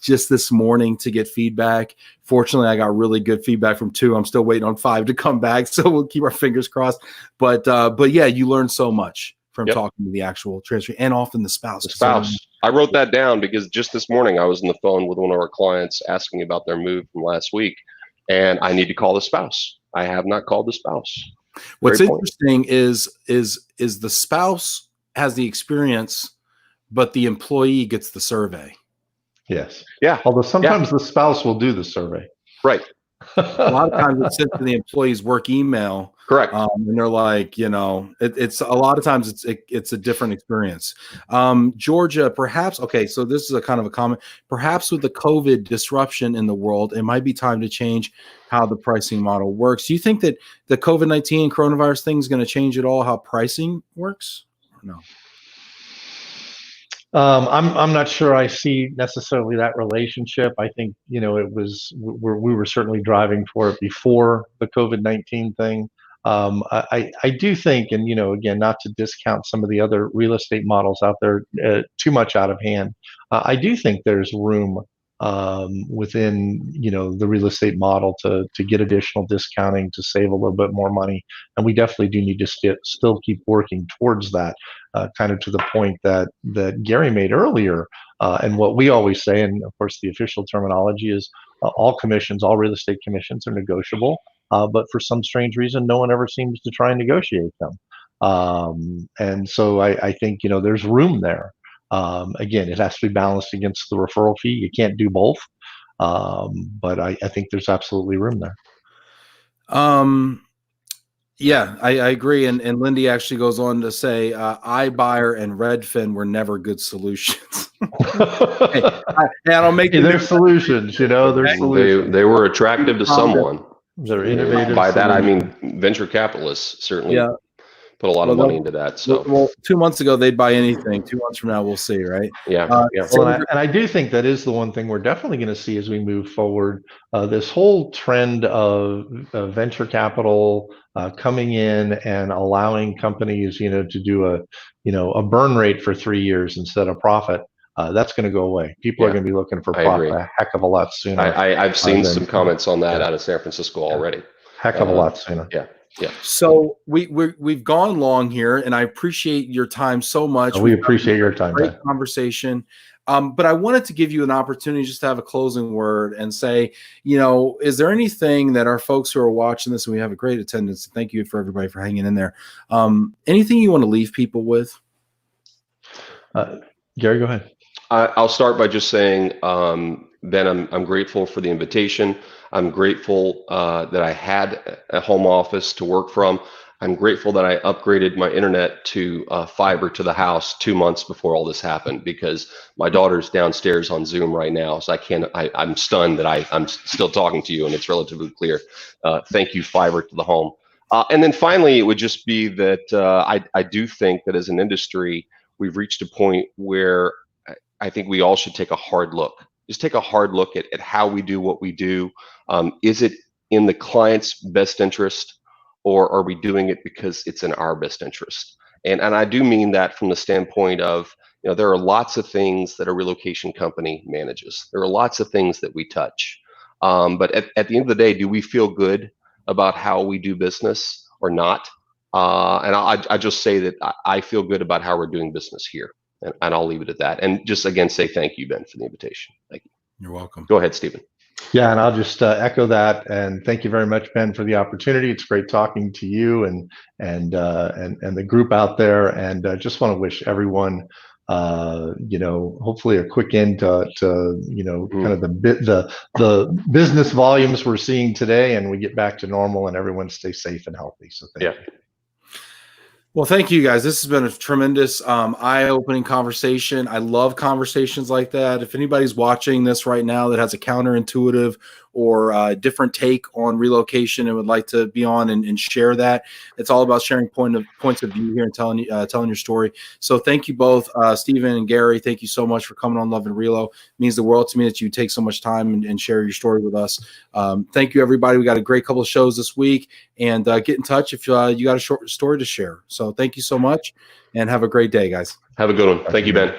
Speaker 1: just this morning to get feedback. Fortunately, I got really good feedback from 2. I'm still waiting on 5 to come back, so we'll keep our fingers crossed. But yeah, you learn so much from talking to the actual transfer, and often the spouse.
Speaker 3: I wrote that down because just this morning I was on the phone with one of our clients asking about their move from last week, and I need to call the spouse. I have not called the spouse.
Speaker 1: What's interesting is the spouse has the experience, but the employee gets the survey.
Speaker 2: Yes.
Speaker 3: Yeah.
Speaker 2: Although sometimes the spouse will do the survey.
Speaker 3: Right.
Speaker 1: A lot of times it's sent to the employee's work email.
Speaker 3: Correct.
Speaker 1: And they're like, it's a lot of times it's a different experience. Georgia, perhaps. Okay. So this is a kind of a comment. Perhaps with the COVID disruption in the world, it might be time to change how the pricing model works. Do you think that the COVID-19 coronavirus thing is going to change at all how pricing works? Or no?
Speaker 2: I'm not sure I see necessarily that relationship. I think, we were certainly driving for it before the COVID-19 thing. I do think, and again, not to discount some of the other real estate models out there too much out of hand. I do think there's room within the real estate model to get additional discounting to save a little bit more money, and we definitely do need to still keep working towards that. Kind of to the point that Gary made earlier, and what we always say, and of course the official terminology is all real estate commissions are negotiable, but for some strange reason, no one ever seems to try and negotiate them. And so I think there's room there. Again, it has to be balanced against the referral fee. You can't do both, but I think there's absolutely room there.
Speaker 1: Yeah, I agree. And Lindy actually goes on to say, iBuyer and Redfin were never good solutions. I'll make
Speaker 2: their solutions. Their solutions.
Speaker 3: They were attractive to someone.
Speaker 2: They're innovative.
Speaker 3: By that, I mean venture capitalists certainly put a lot of money into that. So,
Speaker 1: 2 months ago they'd buy anything. 2 months from now, we'll see, right?
Speaker 3: Yeah.
Speaker 2: Well, and I do think that is the one thing we're definitely going to see as we move forward. This whole trend of venture capital coming in and allowing companies, to do a burn rate for 3 years instead of profit. That's going to go away. People are going to be looking for profit a heck of a lot sooner.
Speaker 3: I've seen some comments on that out of San Francisco already.
Speaker 2: Heck of a lot sooner.
Speaker 3: Yeah.
Speaker 1: So we've gone long here, and I appreciate your time so much.
Speaker 2: We appreciate your time.
Speaker 1: Great conversation. But I wanted to give you an opportunity just to have a closing word and say, is there anything that our folks who are watching this, and we have a great attendance, thank you for everybody for hanging in there. Anything you want to leave people with?
Speaker 2: Gary, go ahead.
Speaker 3: I'll start by just saying, Ben, I'm grateful for the invitation. I'm grateful that I had a home office to work from. I'm grateful that I upgraded my internet to fiber to the house 2 months before all this happened, because my daughter's downstairs on Zoom right now. So I'm stunned that I'm still talking to you and it's relatively clear. Thank you, fiber to the home. And then finally, it would just be that I do think that as an industry, we've reached a point where I think we all should take a hard look. Just take a hard look at how we do what we do. Is it in the client's best interest, or are we doing it because it's in our best interest? And I do mean that from the standpoint of, there are lots of things that a relocation company manages. There are lots of things that we touch. But at the end of the day, do we feel good about how we do business or not? And I just say that I feel good about how we're doing business here. And I'll leave it at that. And just again, say thank you, Ben, for the invitation. Thank you.
Speaker 1: You're welcome.
Speaker 3: Go ahead, Stephen.
Speaker 2: Yeah, and I'll just echo that. And thank you very much, Ben, for the opportunity. It's great talking to you and the group out there. And just want to wish everyone, hopefully a quick end to kind of the business volumes we're seeing today, and we get back to normal and everyone stays safe and healthy. So thank you.
Speaker 1: Well, thank you guys. This has been a tremendous eye-opening conversation. I love conversations like that. If anybody's watching this right now that has a counterintuitive or different take on relocation and would like to be on and share that, it's all about sharing points of view here and telling your story. So thank you both, Stephen and Gary. Thank you so much for coming on Love and Relo. It means the world to me that you take so much time and share your story with us. Thank you, everybody. We got a great couple of shows this week, and get in touch if you got a short story to share. So thank you so much, and have a great day, guys.
Speaker 3: Have a good one. Thank you, Ben.